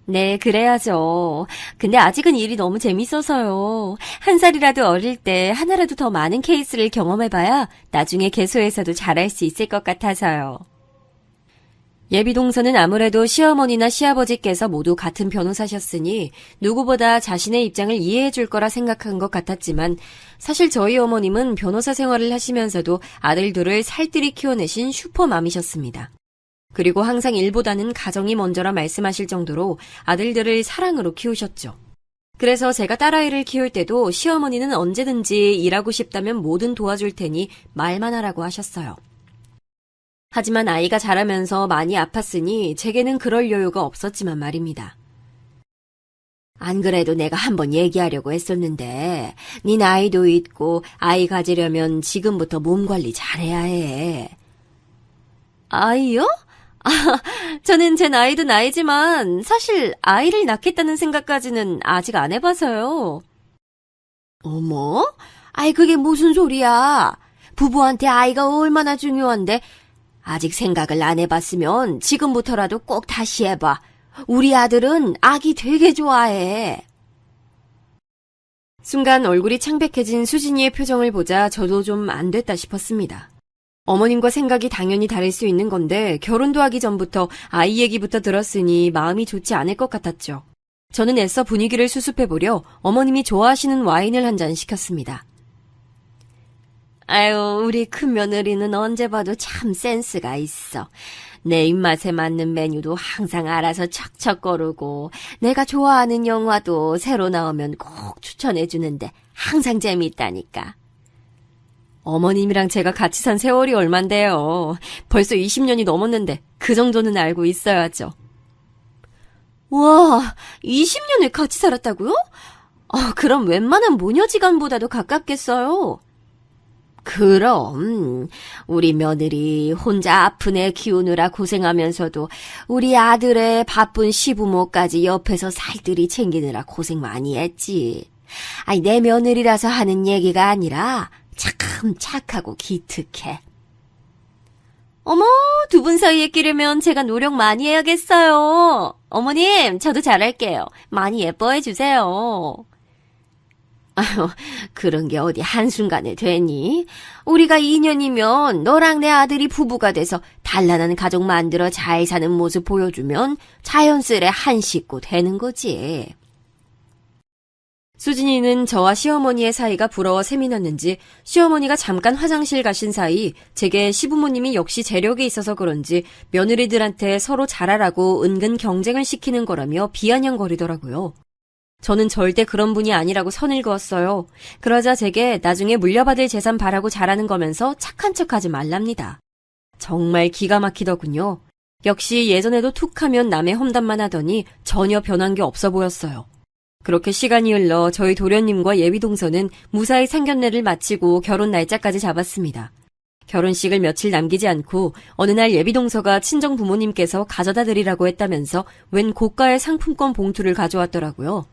네, 그래야죠. 근데 아직은 일이 너무 재밌어서요. 한 살이라도 어릴 때 하나라도 더 많은 케이스를 경험해봐야 나중에 개소에서도 잘할 수 있을 것 같아서요. 예비동서는 아무래도 시어머니나 시아버지께서 모두 같은 변호사셨으니 누구보다 자신의 입장을 이해해 줄 거라 생각한 것 같았지만 사실 저희 어머님은 변호사 생활을 하시면서도 아들들을 살뜰히 키워내신 슈퍼맘이셨습니다. 그리고 항상 일보다는 가정이 먼저라 말씀하실 정도로 아들들을 사랑으로 키우셨죠. 그래서 제가 딸아이를 키울 때도 시어머니는 언제든지 일하고 싶다면 뭐든 도와줄 테니 말만 하라고 하셨어요. 하지만 아이가 자라면서 많이 아팠으니 제게는 그럴 여유가 없었지만 말입니다. 안 그래도 내가 한번 얘기하려고 했었는데 네 나이도 있고 아이 가지려면 지금부터 몸 관리 잘해야 해. 아이요? 저는 제 나이도 나이지만 사실 아이를 낳겠다는 생각까지는 아직 안 해봐서요. 어머? 아이 그게 무슨 소리야. 부부한테 아이가 얼마나 중요한데 아직 생각을 안 해봤으면 지금부터라도 꼭 다시 해봐. 우리 아들은 아기 되게 좋아해. 순간 얼굴이 창백해진 수진이의 표정을 보자 저도 좀 안 됐다 싶었습니다. 어머님과 생각이 당연히 다를 수 있는 건데 결혼도 하기 전부터 아이 얘기부터 들었으니 마음이 좋지 않을 것 같았죠. 저는 애써 분위기를 수습해보려 어머님이 좋아하시는 와인을 한 잔 시켰습니다. 아유, 우리 큰며느리는 언제 봐도 참 센스가 있어. 내 입맛에 맞는 메뉴도 항상 알아서 척척 거르고 내가 좋아하는 영화도 새로 나오면 꼭 추천해주는데 항상 재미있다니까. 어머님이랑 제가 같이 산 세월이 얼만데요. 벌써 20년이 넘었는데 그 정도는 알고 있어야죠. 와, 20년을 같이 살았다고요? 그럼 웬만한 모녀지간보다도 가깝겠어요. 그럼 우리 며느리 혼자 아픈 애 키우느라 고생하면서도 우리 아들의 바쁜 시부모까지 옆에서 살뜰히 챙기느라 고생 많이 했지. 아니 내 며느리라서 하는 얘기가 아니라 참 착하고 기특해. 어머, 두 분 사이에 끼려면 제가 노력 많이 해야겠어요. 어머님, 저도 잘할게요. 많이 예뻐해 주세요. 아유, 그런 게 어디 한순간에 되니? 우리가 2년이면 너랑 내 아들이 부부가 돼서 단란한 가족 만들어 잘 사는 모습 보여주면 자연스레 한 식구 되는 거지. 수진이는 저와 시어머니의 사이가 부러워 샘이 났는지 시어머니가 잠깐 화장실 가신 사이 제게 시부모님이 역시 재력이 있어서 그런지 며느리들한테 서로 잘하라고 은근 경쟁을 시키는 거라며 비아냥거리더라고요. 저는 절대 그런 분이 아니라고 선을 그었어요. 그러자 제게 나중에 물려받을 재산 바라고 잘하는 거면서 착한 척하지 말랍니다. 정말 기가 막히더군요. 역시 예전에도 툭하면 남의 험담만 하더니 전혀 변한 게 없어 보였어요. 그렇게 시간이 흘러 저희 도련님과 예비동서는 무사히 상견례를 마치고 결혼 날짜까지 잡았습니다. 결혼식을 며칠 남기지 않고 어느 날 예비동서가 친정 부모님께서 가져다 드리라고 했다면서 웬 고가의 상품권 봉투를 가져왔더라고요.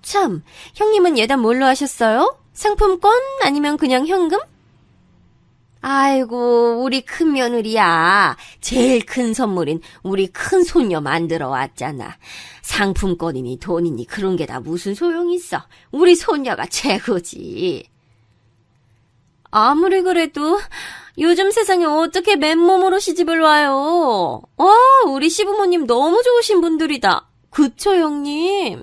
참, 형님은 예단 뭘로 하셨어요? 상품권 아니면 그냥 현금? 아이고, 우리 큰 며느리야. 제일 큰 선물인 우리 큰 손녀 만들어 왔잖아. 상품권이니 돈이니 그런 게 다 무슨 소용 있어. 우리 손녀가 최고지. 아무리 그래도 요즘 세상에 어떻게 맨몸으로 시집을 와요. 우리 시부모님 너무 좋으신 분들이다. 그쵸, 형님?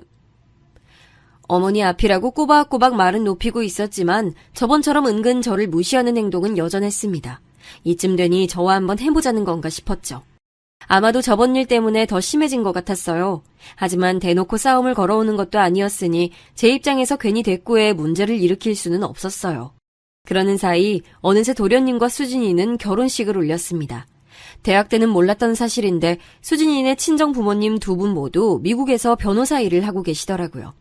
어머니 앞이라고 꼬박꼬박 말은 높이고 있었지만 저번처럼 은근 저를 무시하는 행동은 여전했습니다. 이쯤 되니 저와 한번 해보자는 건가 싶었죠. 아마도 저번 일 때문에 더 심해진 것 같았어요. 하지만 대놓고 싸움을 걸어오는 것도 아니었으니 제 입장에서 괜히 대꾸에 문제를 일으킬 수는 없었어요. 그러는 사이 어느새 도련님과 수진이는 결혼식을 올렸습니다. 대학 때는 몰랐던 사실인데 수진이네 친정 부모님 두 분 모두 미국에서 변호사 일을 하고 계시더라고요.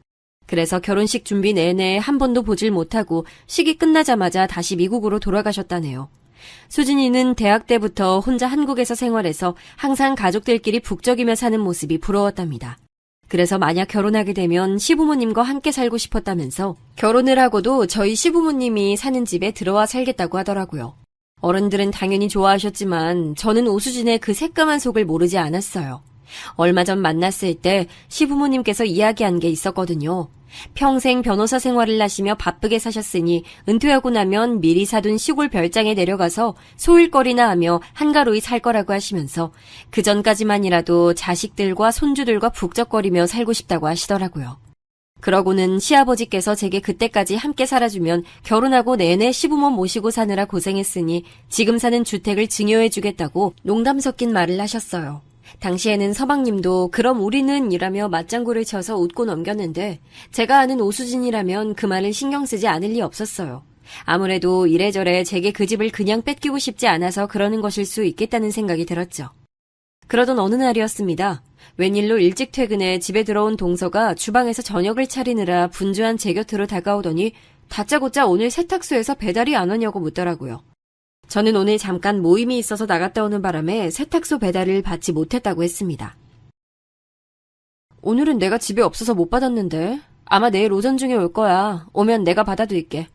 그래서 결혼식 준비 내내 한 번도 보질 못하고 식이 끝나자마자 다시 미국으로 돌아가셨다네요. 수진이는 대학 때부터 혼자 한국에서 생활해서 항상 가족들끼리 북적이며 사는 모습이 부러웠답니다. 그래서 만약 결혼하게 되면 시부모님과 함께 살고 싶었다면서 결혼을 하고도 저희 시부모님이 사는 집에 들어와 살겠다고 하더라고요. 어른들은 당연히 좋아하셨지만 저는 오수진의 그 새까만 속을 모르지 않았어요. 얼마 전 만났을 때 시부모님께서 이야기한 게 있었거든요. 평생 변호사 생활을 하시며 바쁘게 사셨으니 은퇴하고 나면 미리 사둔 시골 별장에 내려가서 소일거리나 하며 한가로이 살 거라고 하시면서 그 전까지만이라도 자식들과 손주들과 북적거리며 살고 싶다고 하시더라고요. 그러고는 시아버지께서 제게 그때까지 함께 살아주면 결혼하고 내내 시부모 모시고 사느라 고생했으니 지금 사는 주택을 증여해주겠다고 농담 섞인 말을 하셨어요. 당시에는 서방님도 그럼 우리는 이라며 맞장구를 쳐서 웃고 넘겼는데 제가 아는 오수진이라면 그 말을 신경 쓰지 않을 리 없었어요. 아무래도 이래저래 제게 그 집을 그냥 뺏기고 싶지 않아서 그러는 것일 수 있겠다는 생각이 들었죠. 그러던 어느 날이었습니다. 웬일로 일찍 퇴근해 집에 들어온 동서가 주방에서 저녁을 차리느라 분주한 제 곁으로 다가오더니 다짜고짜 오늘 세탁소에서 배달이 안 오냐고 묻더라고요. 저는 오늘 잠깐 모임이 있어서 나갔다 오는 바람에 세탁소 배달을 받지 못했다고 했습니다. 오늘은 내가 집에 없어서 못 받았는데 아마 내일 오전 중에 올 거야. 오면 내가 받아둘게.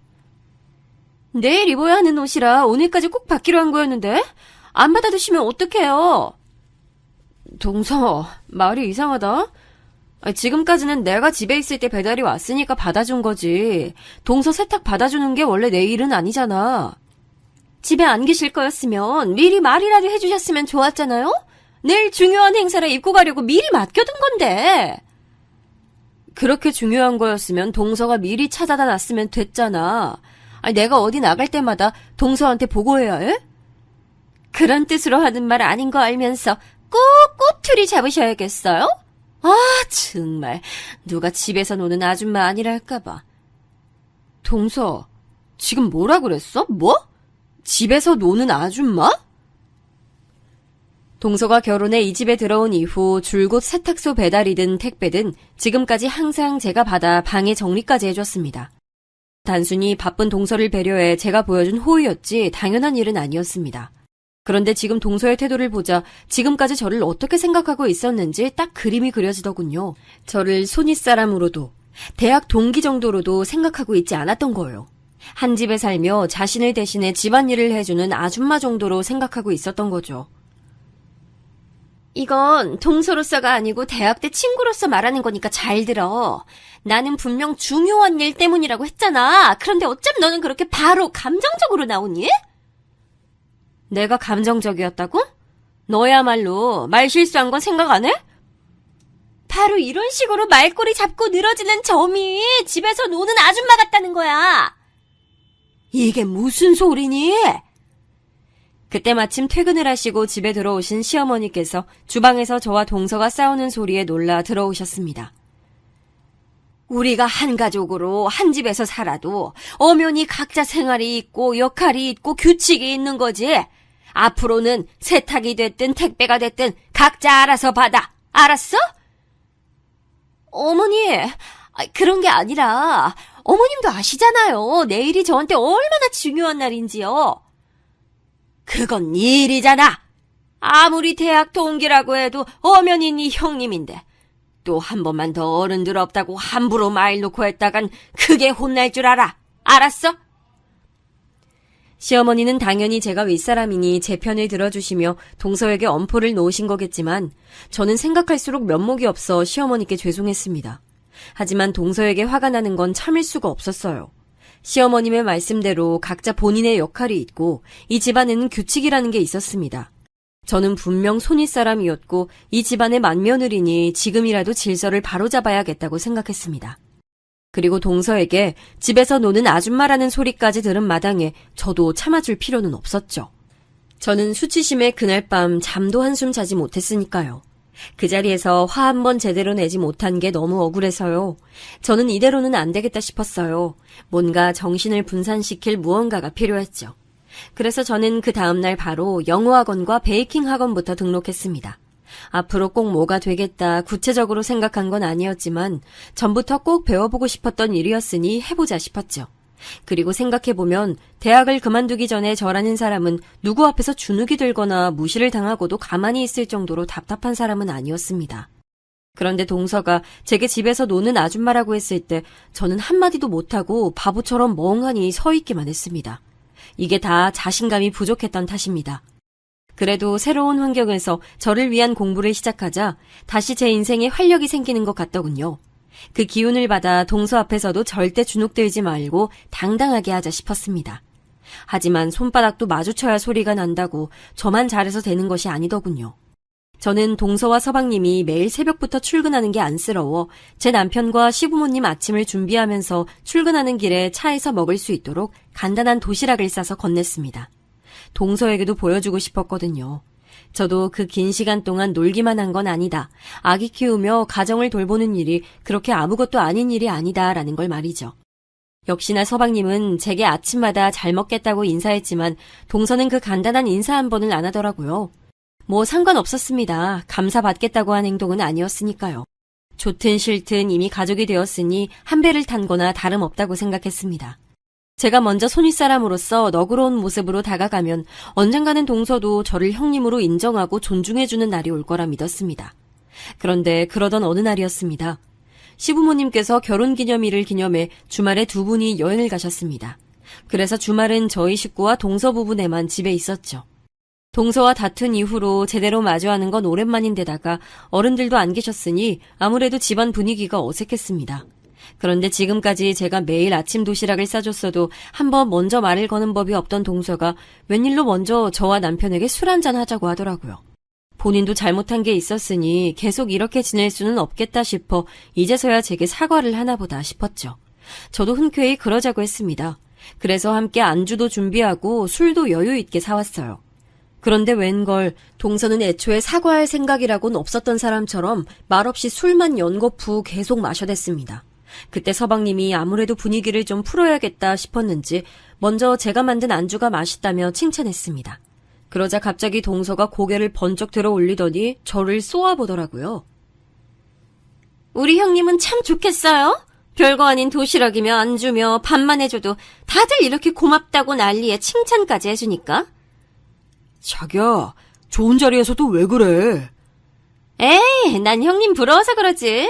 내일 입어야 하는 옷이라 오늘까지 꼭 받기로 한 거였는데 안 받아두시면 어떡해요? 동서, 말이 이상하다. 지금까지는 내가 집에 있을 때 배달이 왔으니까 받아준 거지. 동서 세탁 받아주는 게 원래 내 일은 아니잖아. 집에 안 계실 거였으면 미리 말이라도 해주셨으면 좋았잖아요? 내일 중요한 행사를 입고 가려고 미리 맡겨둔 건데. 그렇게 중요한 거였으면 동서가 미리 찾아다 놨으면 됐잖아. 내가 어디 나갈 때마다 동서한테 보고해야 해? 그런 뜻으로 하는 말 아닌 거 알면서 꼭 꼬투리 잡으셔야겠어요? 정말 누가 집에서 노는 아줌마 아니랄까봐. 동서, 지금 뭐라 그랬어? 뭐? 집에서 노는 아줌마? 동서가 결혼해 이 집에 들어온 이후 줄곧 세탁소 배달이든 택배든 지금까지 항상 제가 받아 방에 정리까지 해줬습니다. 단순히 바쁜 동서를 배려해 제가 보여준 호의였지 당연한 일은 아니었습니다. 그런데 지금 동서의 태도를 보자 지금까지 저를 어떻게 생각하고 있었는지 딱 그림이 그려지더군요. 저를 손윗사람으로도 대학 동기 정도로도 생각하고 있지 않았던 거예요. 한 집에 살며 자신을 대신해 집안일을 해주는 아줌마 정도로 생각하고 있었던 거죠. 이건 동서로서가 아니고 대학 때 친구로서 말하는 거니까 잘 들어. 나는 분명 중요한 일 때문이라고 했잖아. 그런데 어쩜 너는 그렇게 바로 감정적으로 나오니? 내가 감정적이었다고? 너야말로 말 실수한 건 생각 안 해? 바로 이런 식으로 말꼬리 잡고 늘어지는 점이 집에서 노는 아줌마 같다는 거야. 이게 무슨 소리니? 그때 마침 퇴근을 하시고 집에 들어오신 시어머니께서 주방에서 저와 동서가 싸우는 소리에 놀라 들어오셨습니다. 우리가 한 가족으로 한 집에서 살아도 엄연히 각자 생활이 있고 역할이 있고 규칙이 있는 거지. 앞으로는 세탁이 됐든 택배가 됐든 각자 알아서 받아. 알았어? 어머니, 그런 게 아니라 어머님도 아시잖아요. 내일이 저한테 얼마나 중요한 날인지요. 그건 네 일이잖아. 아무리 대학 동기라고 해도 엄연히 네 형님인데 또 한 번만 더 어른들 없다고 함부로 말 놓고 했다간 크게 혼날 줄 알아. 알았어? 시어머니는 당연히 제가 윗사람이니 제 편을 들어주시며 동서에게 엄포를 놓으신 거겠지만 저는 생각할수록 면목이 없어 시어머니께 죄송했습니다. 하지만 동서에게 화가 나는 건 참을 수가 없었어요. 시어머님의 말씀대로 각자 본인의 역할이 있고 이 집안에는 규칙이라는 게 있었습니다. 저는 분명 손윗사람이었고 이 집안의 맏며느리니 지금이라도 질서를 바로잡아야겠다고 생각했습니다. 그리고 동서에게 집에서 노는 아줌마라는 소리까지 들은 마당에 저도 참아줄 필요는 없었죠. 저는 수치심에 그날 밤 잠도 한숨 자지 못했으니까요. 그 자리에서 화 한 번 제대로 내지 못한 게 너무 억울해서요. 저는 이대로는 안 되겠다 싶었어요. 뭔가 정신을 분산시킬 무언가가 필요했죠. 그래서 저는 그 다음날 바로 영어학원과 베이킹 학원부터 등록했습니다. 앞으로 꼭 뭐가 되겠다 구체적으로 생각한 건 아니었지만 전부터 꼭 배워보고 싶었던 일이었으니 해보자 싶었죠. 그리고 생각해보면 대학을 그만두기 전에 저라는 사람은 누구 앞에서 주눅이 들거나 무시를 당하고도 가만히 있을 정도로 답답한 사람은 아니었습니다. 그런데 동서가 제게 집에서 노는 아줌마라고 했을 때 저는 한마디도 못하고 바보처럼 멍하니 서 있기만 했습니다. 이게 다 자신감이 부족했던 탓입니다. 그래도 새로운 환경에서 저를 위한 공부를 시작하자 다시 제 인생에 활력이 생기는 것 같더군요. 그 기운을 받아 동서 앞에서도 절대 주눅들지 말고 당당하게 하자 싶었습니다. 하지만 손바닥도 마주쳐야 소리가 난다고 저만 잘해서 되는 것이 아니더군요. 저는 동서와 서방님이 매일 새벽부터 출근하는 게 안쓰러워 제 남편과 시부모님 아침을 준비하면서 출근하는 길에 차에서 먹을 수 있도록 간단한 도시락을 싸서 건넸습니다. 동서에게도 보여주고 싶었거든요. 저도 그 긴 시간 동안 놀기만 한 건 아니다. 아기 키우며 가정을 돌보는 일이 그렇게 아무것도 아닌 일이 아니다라는 걸 말이죠. 역시나 서방님은 제게 아침마다 잘 먹겠다고 인사했지만 동서는 그 간단한 인사 한 번을 안 하더라고요. 뭐 상관없었습니다. 감사받겠다고 한 행동은 아니었으니까요. 좋든 싫든 이미 가족이 되었으니 한 배를 탄 거나 다름없다고 생각했습니다. 제가 먼저 손윗사람으로서 너그러운 모습으로 다가가면 언젠가는 동서도 저를 형님으로 인정하고 존중해주는 날이 올 거라 믿었습니다. 그런데 그러던 어느 날이었습니다. 시부모님께서 결혼기념일을 기념해 주말에 두 분이 여행을 가셨습니다. 그래서 주말은 저희 식구와 동서 부부네만 집에 있었죠. 동서와 다툰 이후로 제대로 마주하는 건 오랜만인데다가 어른들도 안 계셨으니 아무래도 집안 분위기가 어색했습니다. 그런데 지금까지 제가 매일 아침 도시락을 싸줬어도 한번 먼저 말을 거는 법이 없던 동서가 웬일로 먼저 저와 남편에게 술 한잔 하자고 하더라고요. 본인도 잘못한 게 있었으니 계속 이렇게 지낼 수는 없겠다 싶어 이제서야 제게 사과를 하나 보다 싶었죠. 저도 흔쾌히 그러자고 했습니다. 그래서 함께 안주도 준비하고 술도 여유 있게 사왔어요. 그런데 웬걸 동서는 애초에 사과할 생각이라고는 없었던 사람처럼 말없이 술만 연거푸 계속 마셔댔습니다. 그때 서방님이 아무래도 분위기를 좀 풀어야겠다 싶었는지 먼저 제가 만든 안주가 맛있다며 칭찬했습니다. 그러자 갑자기 동서가 고개를 번쩍 들어 올리더니 저를 쏘아보더라고요. 우리 형님은 참 좋겠어요. 별거 아닌 도시락이며 안주며 밥만 해줘도 다들 이렇게 고맙다고 난리에 칭찬까지 해주니까. 자기야, 좋은 자리에서도 왜 그래? 에이, 난 형님 부러워서 그러지.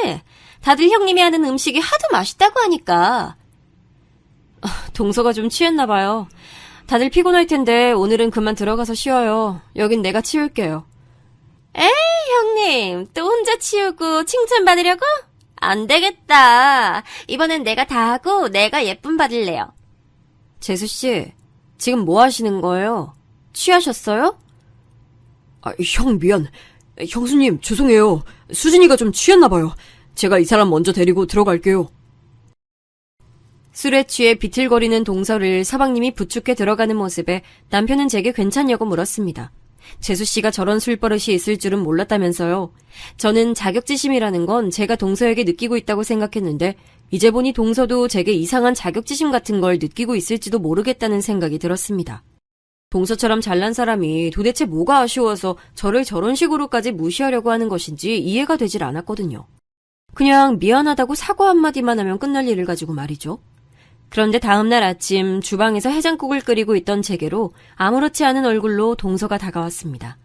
다들 형님이 하는 음식이 하도 맛있다고 하니까. 동서가 좀 취했나 봐요. 다들 피곤할 텐데 오늘은 그만 들어가서 쉬어요. 여긴 내가 치울게요. 에이, 형님, 또 혼자 치우고 칭찬받으려고? 안 되겠다. 이번엔 내가 다 하고 내가 예쁨 받을래요. 재수씨, 지금 뭐 하시는 거예요? 취하셨어요? 형 미안. 형수님 죄송해요. 수진이가 좀 취했나 봐요. 제가 이 사람 먼저 데리고 들어갈게요. 술에 취해 비틀거리는 동서를 서방님이 부축해 들어가는 모습에 남편은 제게 괜찮냐고 물었습니다. 재수씨가 저런 술버릇이 있을 줄은 몰랐다면서요. 저는 자격지심이라는 건 제가 동서에게 느끼고 있다고 생각했는데 이제 보니 동서도 제게 이상한 자격지심 같은 걸 느끼고 있을지도 모르겠다는 생각이 들었습니다. 동서처럼 잘난 사람이 도대체 뭐가 아쉬워서 저를 저런 식으로까지 무시하려고 하는 것인지 이해가 되질 않았거든요. 그냥 미안하다고 사과 한마디만 하면 끝날 일을 가지고 말이죠. 그런데 다음날 아침 주방에서 해장국을 끓이고 있던 제게로 아무렇지 않은 얼굴로 동서가 다가왔습니다.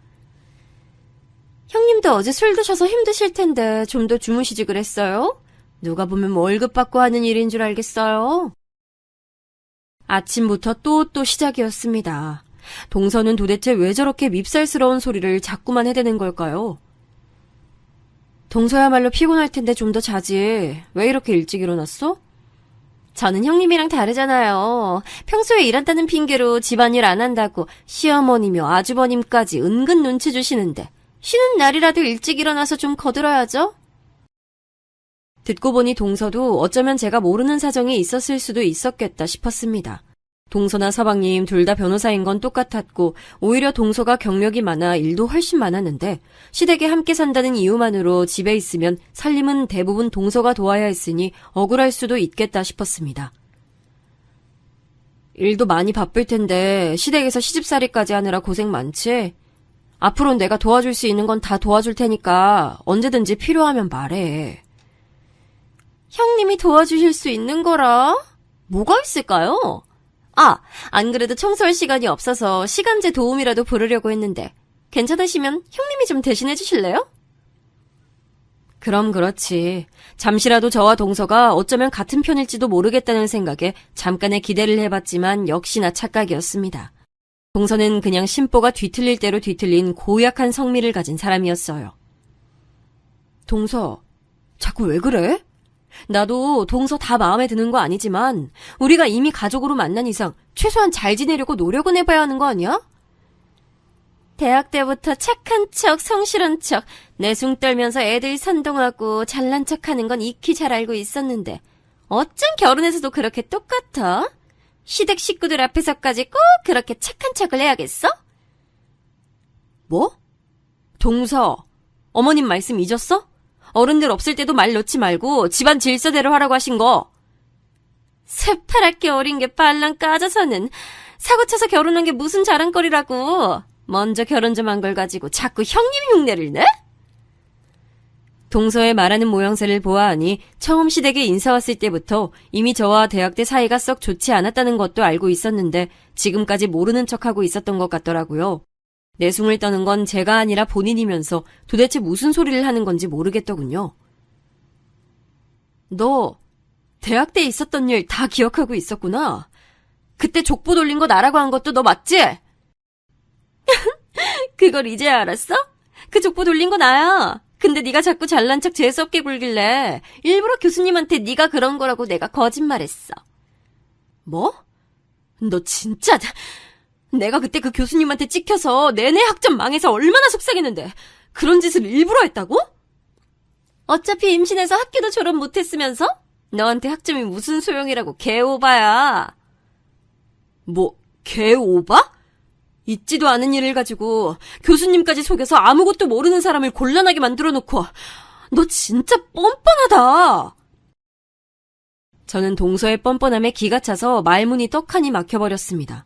형님도 어제 술 드셔서 힘드실 텐데 좀 더 주무시지 그랬어요? 누가 보면 월급 받고 하는 일인 줄 알겠어요? 아침부터 또 시작이었습니다. 동서는 도대체 왜 저렇게 밉살스러운 소리를 자꾸만 해대는 걸까요? 동서야말로 피곤할 텐데 좀 더 자지. 왜 이렇게 일찍 일어났어? 저는 형님이랑 다르잖아요. 평소에 일한다는 핑계로 집안일 안 한다고 시어머니며 아주버님까지 은근 눈치 주시는데 쉬는 날이라도 일찍 일어나서 좀 거들어야죠. 듣고 보니 동서도 어쩌면 제가 모르는 사정이 있었을 수도 있었겠다 싶었습니다. 동서나 서방님 둘 다 변호사인 건 똑같았고 오히려 동서가 경력이 많아 일도 훨씬 많았는데 시댁에 함께 산다는 이유만으로 집에 있으면 살림은 대부분 동서가 도와야 했으니 억울할 수도 있겠다 싶었습니다. 일도 많이 바쁠 텐데 시댁에서 시집살이까지 하느라 고생 많지? 앞으로는 내가 도와줄 수 있는 건 다 도와줄 테니까 언제든지 필요하면 말해. 형님이 도와주실 수 있는 거라? 뭐가 있을까요? 안 그래도 청소할 시간이 없어서 시간제 도움이라도 부르려고 했는데 괜찮으시면 형님이 좀 대신해 주실래요? 그럼 그렇지. 잠시라도 저와 동서가 어쩌면 같은 편일지도 모르겠다는 생각에 잠깐의 기대를 해봤지만 역시나 착각이었습니다. 동서는 그냥 심보가 뒤틀릴 대로 뒤틀린 고약한 성미를 가진 사람이었어요. 동서, 자꾸 왜 그래? 나도 동서 다 마음에 드는 거 아니지만 우리가 이미 가족으로 만난 이상 최소한 잘 지내려고 노력은 해봐야 하는 거 아니야? 대학 때부터 착한 척, 성실한 척, 내숭 떨면서 애들 선동하고 잘난 척하는 건 익히 잘 알고 있었는데 어쩜 결혼해서도 그렇게 똑같아? 시댁 식구들 앞에서까지 꼭 그렇게 착한 척을 해야겠어? 뭐? 동서, 어머님 말씀 잊었어? 어른들 없을 때도 말 놓지 말고 집안 질서대로 하라고 하신 거. 새파랗게 어린 게 빨랑 까져서는 사고쳐서 결혼한 게 무슨 자랑거리라고. 먼저 결혼 좀 한 걸 가지고 자꾸 형님 흉내를 내? 동서의 말하는 모양새를 보아하니 처음 시댁에 인사 왔을 때부터 이미 저와 대학 때 사이가 썩 좋지 않았다는 것도 알고 있었는데 지금까지 모르는 척하고 있었던 것 같더라고요. 내숭을 떠는 건 제가 아니라 본인이면서 도대체 무슨 소리를 하는 건지 모르겠더군요. 너 대학 때 있었던 일 다 기억하고 있었구나. 그때 족보 돌린 거 나라고 한 것도 너 맞지? 그걸 이제야 알았어? 그 족보 돌린 거 나야. 근데 네가 자꾸 잘난 척 재수없게 굴길래 일부러 교수님한테 네가 그런 거라고 내가 거짓말했어. 뭐? 너 진짜... 내가 그때 그 교수님한테 찍혀서 내내 학점 망해서 얼마나 속상했는데 그런 짓을 일부러 했다고? 어차피 임신해서 학교도 졸업 못했으면서? 너한테 학점이 무슨 소용이라고 개오바야. 뭐 개오바? 있지도 않은 일을 가지고 교수님까지 속여서 아무것도 모르는 사람을 곤란하게 만들어놓고 너 진짜 뻔뻔하다. 저는 동서의 뻔뻔함에 기가 차서 말문이 떡하니 막혀버렸습니다.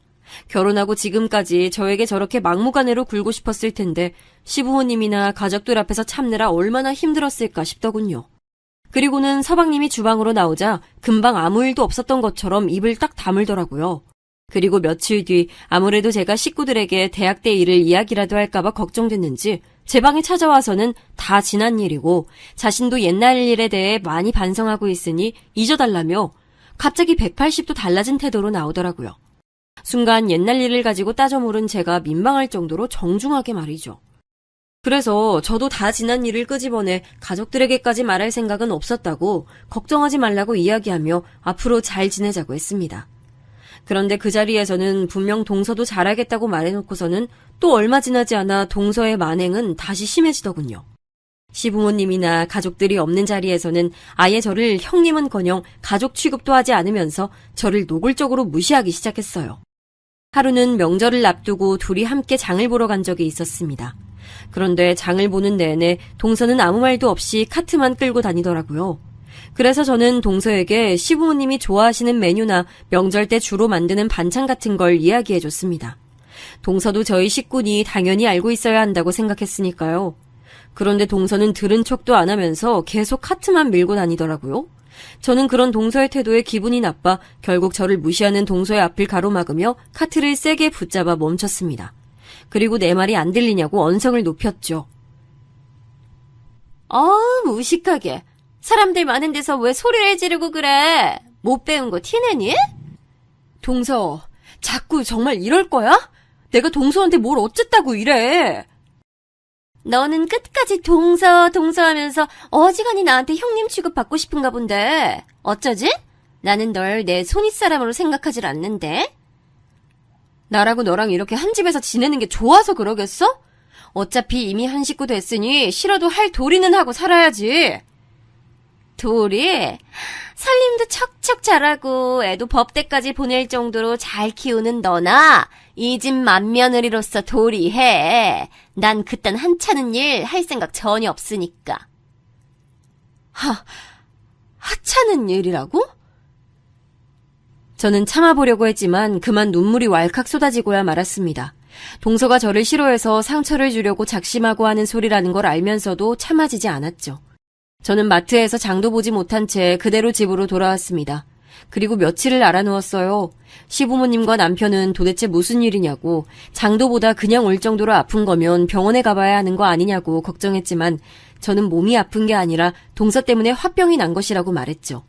결혼하고 지금까지 저에게 저렇게 막무가내로 굴고 싶었을 텐데 시부모님이나 가족들 앞에서 참느라 얼마나 힘들었을까 싶더군요. 그리고는 서방님이 주방으로 나오자 금방 아무 일도 없었던 것처럼 입을 딱 다물더라고요. 그리고 며칠 뒤 아무래도 제가 식구들에게 대학 때 일을 이야기라도 할까봐 걱정됐는지 제 방에 찾아와서는 다 지난 일이고 자신도 옛날 일에 대해 많이 반성하고 있으니 잊어달라며 갑자기 180도 달라진 태도로 나오더라고요. 순간 옛날 일을 가지고 따져 물은 제가 민망할 정도로 정중하게 말이죠. 그래서 저도 다 지난 일을 끄집어내 가족들에게까지 말할 생각은 없었다고 걱정하지 말라고 이야기하며 앞으로 잘 지내자고 했습니다. 그런데 그 자리에서는 분명 동서도 잘하겠다고 말해놓고서는 또 얼마 지나지 않아 동서의 만행은 다시 심해지더군요. 시부모님이나 가족들이 없는 자리에서는 아예 저를 형님은커녕 가족 취급도 하지 않으면서 저를 노골적으로 무시하기 시작했어요. 하루는 명절을 앞두고 둘이 함께 장을 보러 간 적이 있었습니다. 그런데 장을 보는 내내 동서는 아무 말도 없이 카트만 끌고 다니더라고요. 그래서 저는 동서에게 시부모님이 좋아하시는 메뉴나 명절 때 주로 만드는 반찬 같은 걸 이야기해줬습니다. 동서도 저희 식구니 당연히 알고 있어야 한다고 생각했으니까요. 그런데 동서는 들은 척도 안 하면서 계속 카트만 밀고 다니더라고요. 저는 그런 동서의 태도에 기분이 나빠 결국 저를 무시하는 동서의 앞을 가로막으며 카트를 세게 붙잡아 멈췄습니다. 그리고 내 말이 안 들리냐고 언성을 높였죠. 무식하게. 사람들 많은 데서 왜 소리를 지르고 그래? 못 배운 거 티내니? 동서, 자꾸 정말 이럴 거야? 내가 동서한테 뭘 어쨌다고 이래? 너는 끝까지 동서 하면서 어지간히 나한테 형님 취급받고 싶은가 본데. 어쩌지? 나는 널 내 손윗사람으로 생각하질 않는데. 나라고 너랑 이렇게 한 집에서 지내는 게 좋아서 그러겠어? 어차피 이미 한 식구 됐으니 싫어도 할 도리는 하고 살아야지. 도리? 살림도 척척 잘하고 애도 법대까지 보낼 정도로 잘 키우는 너나 이 집 맏며느리로서 도리해. 난 그딴 한찮은 일 할 생각 전혀 없으니까. 하찮은 일이라고? 저는 참아보려고 했지만 그만 눈물이 왈칵 쏟아지고야 말았습니다. 동서가 저를 싫어해서 상처를 주려고 작심하고 하는 소리라는 걸 알면서도 참아지지 않았죠. 저는 마트에서 장도 보지 못한 채 그대로 집으로 돌아왔습니다. 그리고 며칠을 알아누웠어요. 시부모님과 남편은 도대체 무슨 일이냐고, 장도보다 그냥 올 정도로 아픈 거면 병원에 가봐야 하는 거 아니냐고 걱정했지만 저는 몸이 아픈 게 아니라 동서 때문에 화병이 난 것이라고 말했죠.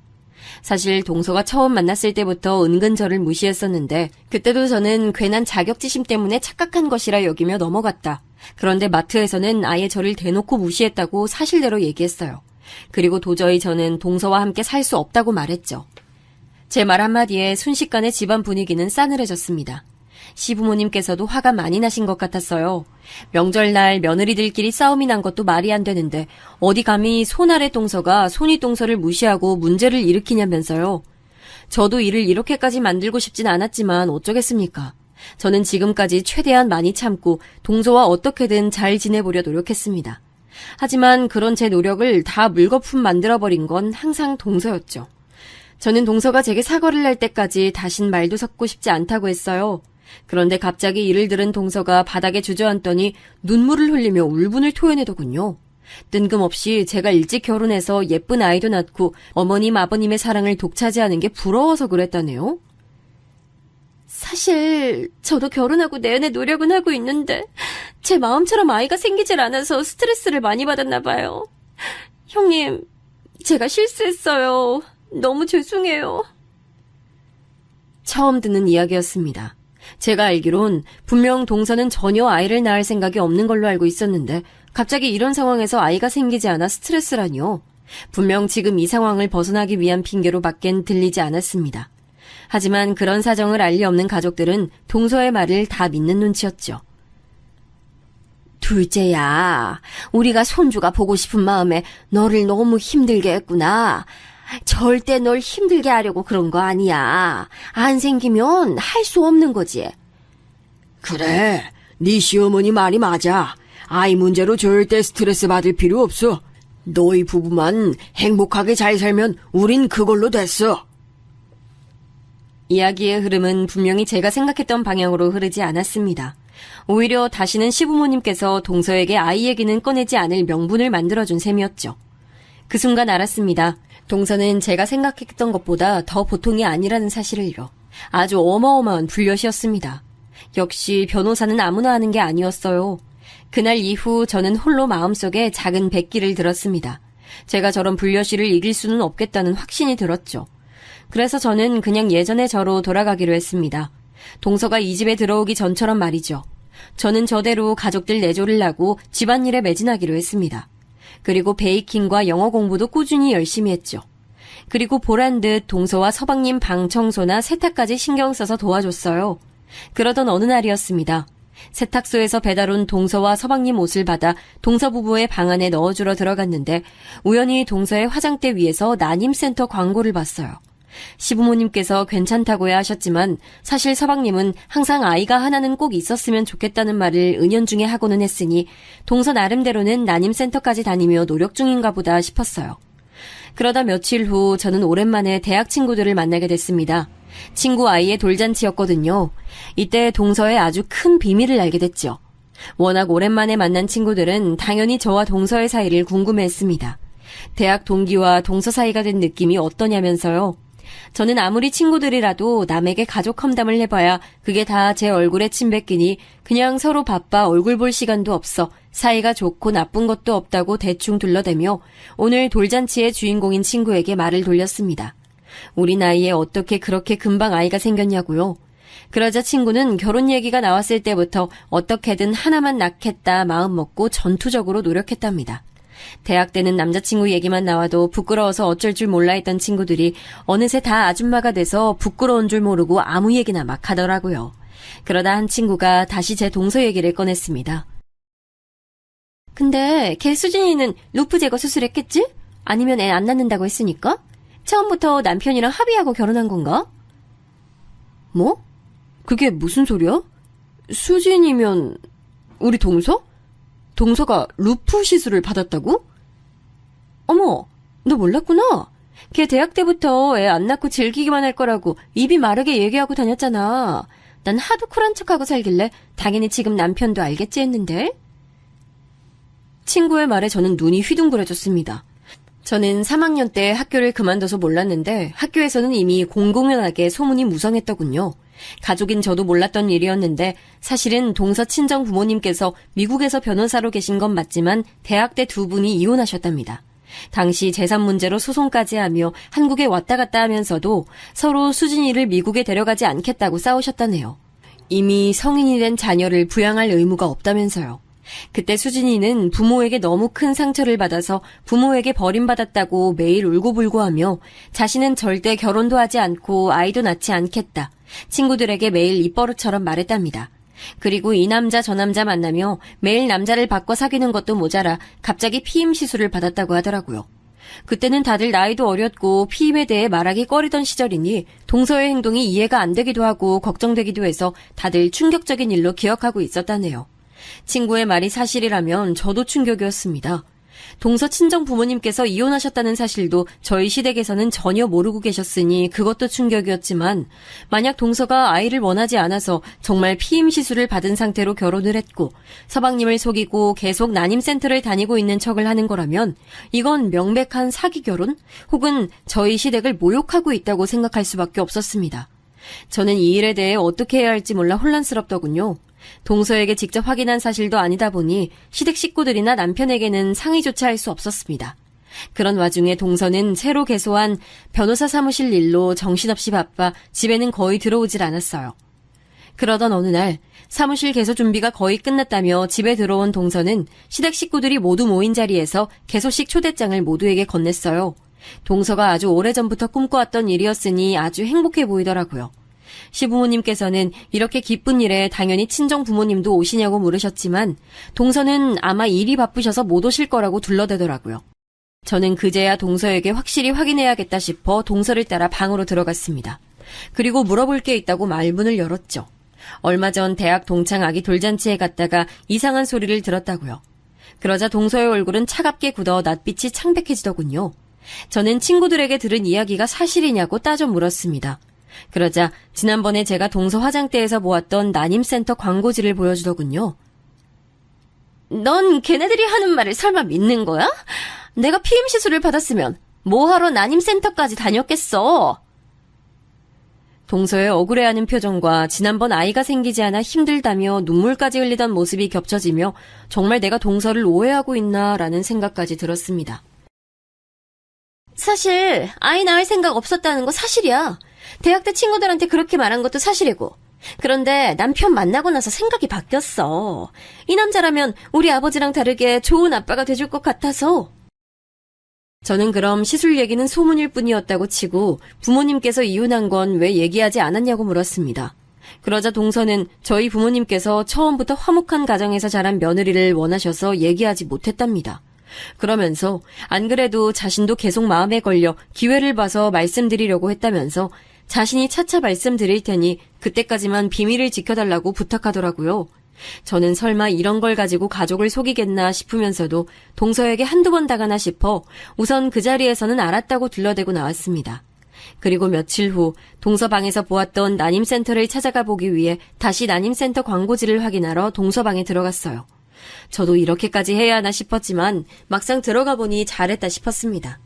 사실 동서가 처음 만났을 때부터 은근 저를 무시했었는데 그때도 저는 괜한 자격지심 때문에 착각한 것이라 여기며 넘어갔다. 그런데 마트에서는 아예 저를 대놓고 무시했다고 사실대로 얘기했어요. 그리고 도저히 저는 동서와 함께 살 수 없다고 말했죠. 제 말 한마디에 순식간에 집안 분위기는 싸늘해졌습니다. 시부모님께서도 화가 많이 나신 것 같았어요. 명절날 며느리들끼리 싸움이 난 것도 말이 안 되는데 어디 감히 손아래 동서가 손위 동서를 무시하고 문제를 일으키냐면서요. 저도 일을 이렇게까지 만들고 싶진 않았지만 어쩌겠습니까. 저는 지금까지 최대한 많이 참고 동서와 어떻게든 잘 지내보려 노력했습니다. 하지만 그런 제 노력을 다 물거품 만들어버린 건 항상 동서였죠. 저는 동서가 제게 사과를 할 때까지 다신 말도 섞고 싶지 않다고 했어요. 그런데 갑자기 이를 들은 동서가 바닥에 주저앉더니 눈물을 흘리며 울분을 토해내더군요. 뜬금없이 제가 일찍 결혼해서 예쁜 아이도 낳고 어머님 아버님의 사랑을 독차지하는 게 부러워서 그랬다네요. 사실 저도 결혼하고 내내 노력은 하고 있는데 제 마음처럼 아이가 생기질 않아서 스트레스를 많이 받았나 봐요. 형님, 제가 실수했어요. 너무 죄송해요. 처음 듣는 이야기였습니다. 제가 알기론 분명 동서는 전혀 아이를 낳을 생각이 없는 걸로 알고 있었는데 갑자기 이런 상황에서 아이가 생기지 않아 스트레스라니요. 분명 지금 이 상황을 벗어나기 위한 핑계로 밖엔 들리지 않았습니다. 하지만 그런 사정을 알 리 없는 가족들은 동서의 말을 다 믿는 눈치였죠. 둘째야, 우리가 손주가 보고 싶은 마음에 너를 너무 힘들게 했구나. 절대 널 힘들게 하려고 그런 거 아니야. 안 생기면 할 수 없는 거지. 그래, 네 시어머니 말이 맞아. 아이 문제로 절대 스트레스 받을 필요 없어. 너희 부부만 행복하게 잘 살면 우린 그걸로 됐어. 이야기의 흐름은 분명히 제가 생각했던 방향으로 흐르지 않았습니다. 오히려 다시는 시부모님께서 동서에게 아이 얘기는 꺼내지 않을 명분을 만들어준 셈이었죠. 그 순간 알았습니다. 동서는 제가 생각했던 것보다 더 보통이 아니라는 사실을요. 아주 어마어마한 불엿이었습니다. 역시 변호사는 아무나 하는 게 아니었어요. 그날 이후 저는 홀로 마음속에 작은 백기를 들었습니다. 제가 저런 불려시를 이길 수는 없겠다는 확신이 들었죠. 그래서 저는 그냥 예전의 저로 돌아가기로 했습니다. 동서가 이 집에 들어오기 전처럼 말이죠. 저는 저대로 가족들 내조를 하고 집안일에 매진하기로 했습니다. 그리고 베이킹과 영어 공부도 꾸준히 열심히 했죠. 그리고 보란듯 동서와 서방님 방 청소나 세탁까지 신경 써서 도와줬어요. 그러던 어느 날이었습니다. 세탁소에서 배달 온 동서와 서방님 옷을 받아 동서 부부의 방 안에 넣어주러 들어갔는데 우연히 동서의 화장대 위에서 난임센터 광고를 봤어요. 시부모님께서 괜찮다고야 하셨지만 사실 서방님은 항상 아이가 하나는 꼭 있었으면 좋겠다는 말을 은연중에 하고는 했으니 동서 나름대로는 난임센터까지 다니며 노력 중인가 보다 싶었어요. 그러다 며칠 후 저는 오랜만에 대학 친구들을 만나게 됐습니다. 친구 아이의 돌잔치였거든요. 이때 동서의 아주 큰 비밀을 알게 됐죠. 워낙 오랜만에 만난 친구들은 당연히 저와 동서의 사이를 궁금해했습니다. 대학 동기와 동서 사이가 된 느낌이 어떠냐면서요. 저는 아무리 친구들이라도 남에게 가족 험담을 해봐야 그게 다 제 얼굴에 침 뱉기니 그냥 서로 바빠 얼굴 볼 시간도 없어 사이가 좋고 나쁜 것도 없다고 대충 둘러대며 오늘 돌잔치의 주인공인 친구에게 말을 돌렸습니다. 우리 나이에 어떻게 그렇게 금방 아이가 생겼냐고요. 그러자 친구는 결혼 얘기가 나왔을 때부터 어떻게든 하나만 낳겠다 마음 먹고 전투적으로 노력했답니다. 대학 때는 남자친구 얘기만 나와도 부끄러워서 어쩔 줄 몰라 했던 친구들이 어느새 다 아줌마가 돼서 부끄러운 줄 모르고 아무 얘기나 막 하더라고요. 그러다 한 친구가 다시 제 동서 얘기를 꺼냈습니다. 근데 걔 수진이는 루프 제거 수술했겠지? 아니면 애 안 낳는다고 했으니까? 처음부터 남편이랑 합의하고 결혼한 건가? 뭐? 그게 무슨 소리야? 수진이면 우리 동서? 동서가 루프 시술을 받았다고? 어머, 너 몰랐구나. 걔 대학 때부터 애 안 낳고 즐기기만 할 거라고 입이 마르게 얘기하고 다녔잖아. 난 하도 쿨한 척하고 살길래 당연히 지금 남편도 알겠지 했는데. 친구의 말에 저는 눈이 휘둥그레졌습니다. 저는 3학년 때 학교를 그만둬서 몰랐는데 학교에서는 이미 공공연하게 소문이 무성했더군요. 가족인 저도 몰랐던 일이었는데 사실은 동서 친정 부모님께서 미국에서 변호사로 계신 건 맞지만 대학 때 두 분이 이혼하셨답니다. 당시 재산 문제로 소송까지 하며 한국에 왔다 갔다 하면서도 서로 수진이를 미국에 데려가지 않겠다고 싸우셨다네요. 이미 성인이 된 자녀를 부양할 의무가 없다면서요. 그때 수진이는 부모에게 너무 큰 상처를 받아서 부모에게 버림받았다고 매일 울고불고하며 자신은 절대 결혼도 하지 않고 아이도 낳지 않겠다. 친구들에게 매일 입버릇처럼 말했답니다. 그리고 이 남자 저 남자 만나며 매일 남자를 바꿔 사귀는 것도 모자라 갑자기 피임 시술을 받았다고 하더라고요. 그때는 다들 나이도 어렸고 피임에 대해 말하기 꺼리던 시절이니 동서의 행동이 이해가 안 되기도 하고 걱정되기도 해서 다들 충격적인 일로 기억하고 있었다네요. 친구의 말이 사실이라면 저도 충격이었습니다. 동서 친정 부모님께서 이혼하셨다는 사실도 저희 시댁에서는 전혀 모르고 계셨으니 그것도 충격이었지만 만약 동서가 아이를 원하지 않아서 정말 피임 시술을 받은 상태로 결혼을 했고 서방님을 속이고 계속 난임센터를 다니고 있는 척을 하는 거라면 이건 명백한 사기 결혼 혹은 저희 시댁을 모욕하고 있다고 생각할 수밖에 없었습니다. 저는 이 일에 대해 어떻게 해야 할지 몰라 혼란스럽더군요. 동서에게 직접 확인한 사실도 아니다 보니 시댁 식구들이나 남편에게는 상의조차 할 수 없었습니다. 그런 와중에 동서는 새로 개소한 변호사 사무실 일로 정신없이 바빠 집에는 거의 들어오질 않았어요. 그러던 어느 날 사무실 개소 준비가 거의 끝났다며 집에 들어온 동서는 시댁 식구들이 모두 모인 자리에서 개소식 초대장을 모두에게 건넸어요. 동서가 아주 오래전부터 꿈꿔왔던 일이었으니 아주 행복해 보이더라고요. 시부모님께서는 이렇게 기쁜 일에 당연히 친정 부모님도 오시냐고 물으셨지만 동서는 아마 일이 바쁘셔서 못 오실 거라고 둘러대더라고요. 저는 그제야 동서에게 확실히 확인해야겠다 싶어 동서를 따라 방으로 들어갔습니다. 그리고 물어볼 게 있다고 말문을 열었죠. 얼마 전 대학 동창 아기 돌잔치에 갔다가 이상한 소리를 들었다고요. 그러자 동서의 얼굴은 차갑게 굳어 낯빛이 창백해지더군요. 저는 친구들에게 들은 이야기가 사실이냐고 따져 물었습니다. 그러자 지난번에 제가 동서 화장대에서 보았던 난임센터 광고지를 보여주더군요. 넌 걔네들이 하는 말을 설마 믿는 거야? 내가 피임 시술을 받았으면 뭐하러 난임센터까지 다녔겠어? 동서의 억울해하는 표정과 지난번 아이가 생기지 않아 힘들다며 눈물까지 흘리던 모습이 겹쳐지며 정말 내가 동서를 오해하고 있나라는 생각까지 들었습니다. 사실 아이 낳을 생각 없었다는 거 사실이야. 대학 때 친구들한테 그렇게 말한 것도 사실이고. 그런데 남편 만나고 나서 생각이 바뀌었어. 이 남자라면 우리 아버지랑 다르게 좋은 아빠가 돼줄 것 같아서. 저는 그럼 시술 얘기는 소문일 뿐이었다고 치고 부모님께서 이혼한 건 왜 얘기하지 않았냐고 물었습니다. 그러자 동서는 저희 부모님께서 처음부터 화목한 가정에서 자란 며느리를 원하셔서 얘기하지 못했답니다. 그러면서 안 그래도 자신도 계속 마음에 걸려 기회를 봐서 말씀드리려고 했다면서 자신이 차차 말씀드릴 테니 그때까지만 비밀을 지켜달라고 부탁하더라고요. 저는 설마 이런 걸 가지고 가족을 속이겠나 싶으면서도 동서에게 한두 번 당하나 싶어 우선 그 자리에서는 알았다고 둘러대고 나왔습니다. 그리고 며칠 후 동서 방에서 보았던 난임센터를 찾아가 보기 위해 다시 난임센터 광고지를 확인하러 동서 방에 들어갔어요. 저도 이렇게까지 해야 하나 싶었지만 막상 들어가 보니 잘했다 싶었습니다.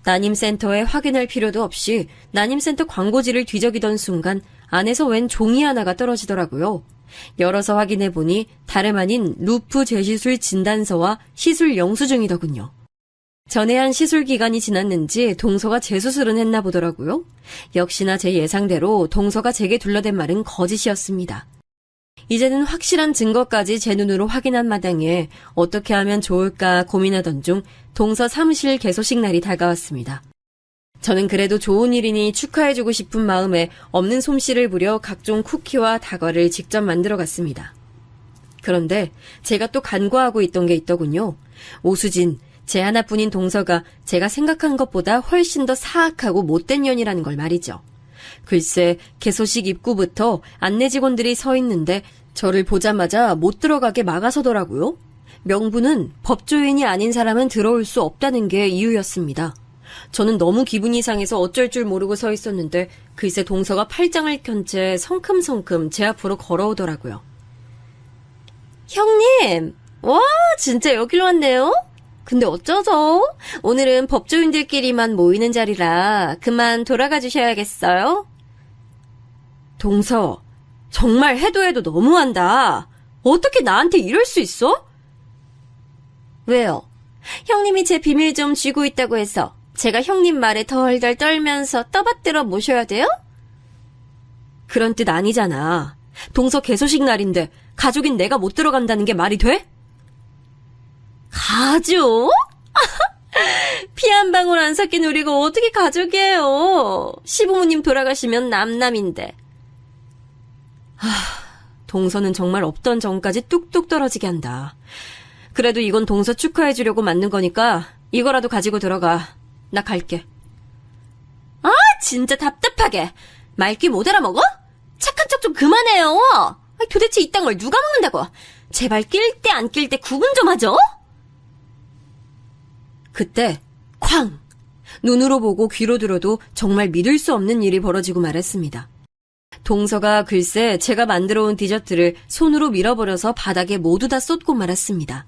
난임센터에 확인할 필요도 없이 난임센터 광고지를 뒤적이던 순간 안에서 웬 종이 하나가 떨어지더라고요. 열어서 확인해보니 다름 아닌 루프 재시술 진단서와 시술 영수증이더군요. 전해한 시술 기간이 지났는지 동서가 재수술은 했나 보더라고요. 역시나 제 예상대로 동서가 제게 둘러댄 말은 거짓이었습니다. 이제는 확실한 증거까지 제 눈으로 확인한 마당에 어떻게 하면 좋을까 고민하던 중 동서 사무실 개소식 날이 다가왔습니다. 저는 그래도 좋은 일이니 축하해주고 싶은 마음에 없는 솜씨를 부려 각종 쿠키와 다과를 직접 만들어 갔습니다. 그런데 제가 또 간과하고 있던 게 있더군요. 오수진, 제 하나뿐인 동서가 제가 생각한 것보다 훨씬 더 사악하고 못된 년이라는 걸 말이죠. 글쎄, 개소식 입구부터 안내 직원들이 서 있는데 저를 보자마자 못 들어가게 막아서더라고요. 명분은 법조인이 아닌 사람은 들어올 수 없다는 게 이유였습니다. 저는 너무 기분이 상해서 어쩔 줄 모르고 서 있었는데 글쎄 동서가 팔짱을 켠 채 성큼성큼 제 앞으로 걸어오더라고요. 형님! 와, 진짜 여기로 왔네요? 근데 어쩌죠? 오늘은 법조인들끼리만 모이는 자리라 그만 돌아가 주셔야겠어요? 동서, 정말 해도 너무한다. 어떻게 나한테 이럴 수 있어? 왜요? 형님이 제 비밀 좀 쥐고 있다고 해서 제가 형님 말에 덜덜 떨면서 떠받들어 모셔야 돼요? 그런 뜻 아니잖아. 동서 개소식 날인데 가족인 내가 못 들어간다는 게 말이 돼? 가족? 피 한 방울 안 섞인 우리가 어떻게 가족이에요? 시부모님 돌아가시면 남남인데. 동서는 정말 없던 정까지 뚝뚝 떨어지게 한다. 그래도 이건 동서 축하해주려고 만든 거니까 이거라도 가지고 들어가. 나 갈게. 아, 진짜 답답하게. 말귀 못 알아먹어? 착한 척 좀 그만해요. 도대체 이딴 걸 누가 먹는다고? 제발 낄 때 안 낄 때 구분 좀 하죠? 그때 쾅! 눈으로 보고 귀로 들어도 정말 믿을 수 없는 일이 벌어지고 말았습니다. 동서가 글쎄 제가 만들어 온 디저트를 손으로 밀어버려서 바닥에 모두 다 쏟고 말았습니다.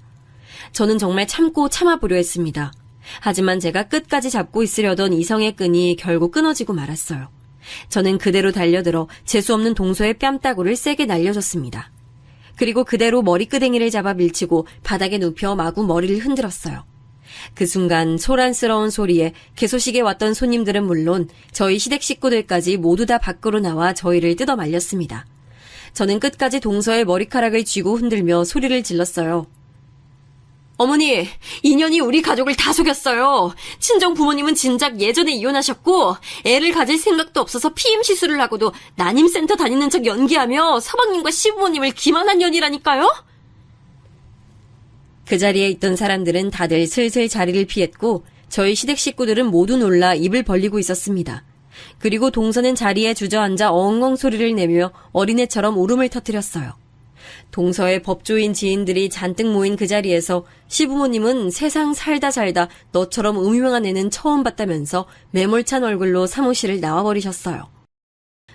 저는 정말 참고 참아보려 했습니다. 하지만 제가 끝까지 잡고 있으려던 이성의 끈이 결국 끊어지고 말았어요. 저는 그대로 달려들어 재수없는 동서의 뺨따구를 세게 날려줬습니다. 그리고 그대로 머리끄댕이를 잡아 밀치고 바닥에 눕혀 마구 머리를 흔들었어요. 그 순간 소란스러운 소리에 개소식에 왔던 손님들은 물론 저희 시댁 식구들까지 모두 다 밖으로 나와 저희를 뜯어 말렸습니다. 저는 끝까지 동서의 머리카락을 쥐고 흔들며 소리를 질렀어요. 어머니, 인연이 우리 가족을 다 속였어요. 친정 부모님은 진작 예전에 이혼하셨고 애를 가질 생각도 없어서 피임 시술을 하고도 난임센터 다니는 척 연기하며 서방님과 시부모님을 기만한 년이라니까요? 그 자리에 있던 사람들은 다들 슬슬 자리를 피했고 저희 시댁 식구들은 모두 놀라 입을 벌리고 있었습니다. 그리고 동서는 자리에 주저앉아 엉엉 소리를 내며 어린애처럼 울음을 터뜨렸어요. 동서의 법조인 지인들이 잔뜩 모인 그 자리에서 시부모님은 세상 살다 너처럼 음흉한 애는 처음 봤다면서 매몰찬 얼굴로 사무실을 나와버리셨어요.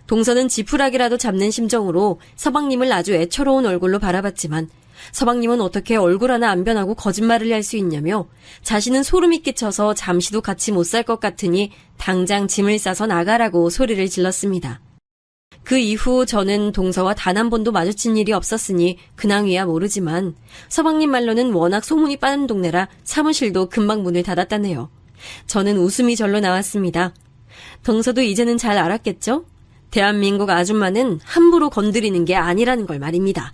동서는 지푸라기라도 잡는 심정으로 서방님을 아주 애처로운 얼굴로 바라봤지만 서방님은 어떻게 얼굴 하나 안 변하고 거짓말을 할 수 있냐며 자신은 소름이 끼쳐서 잠시도 같이 못 살 것 같으니 당장 짐을 싸서 나가라고 소리를 질렀습니다. 그 이후 저는 동서와 단 한 번도 마주친 일이 없었으니 근황이야 모르지만 서방님 말로는 워낙 소문이 빠른 동네라 사무실도 금방 문을 닫았다네요. 저는 웃음이 절로 나왔습니다. 동서도 이제는 잘 알았겠죠? 대한민국 아줌마는 함부로 건드리는 게 아니라는 걸 말입니다.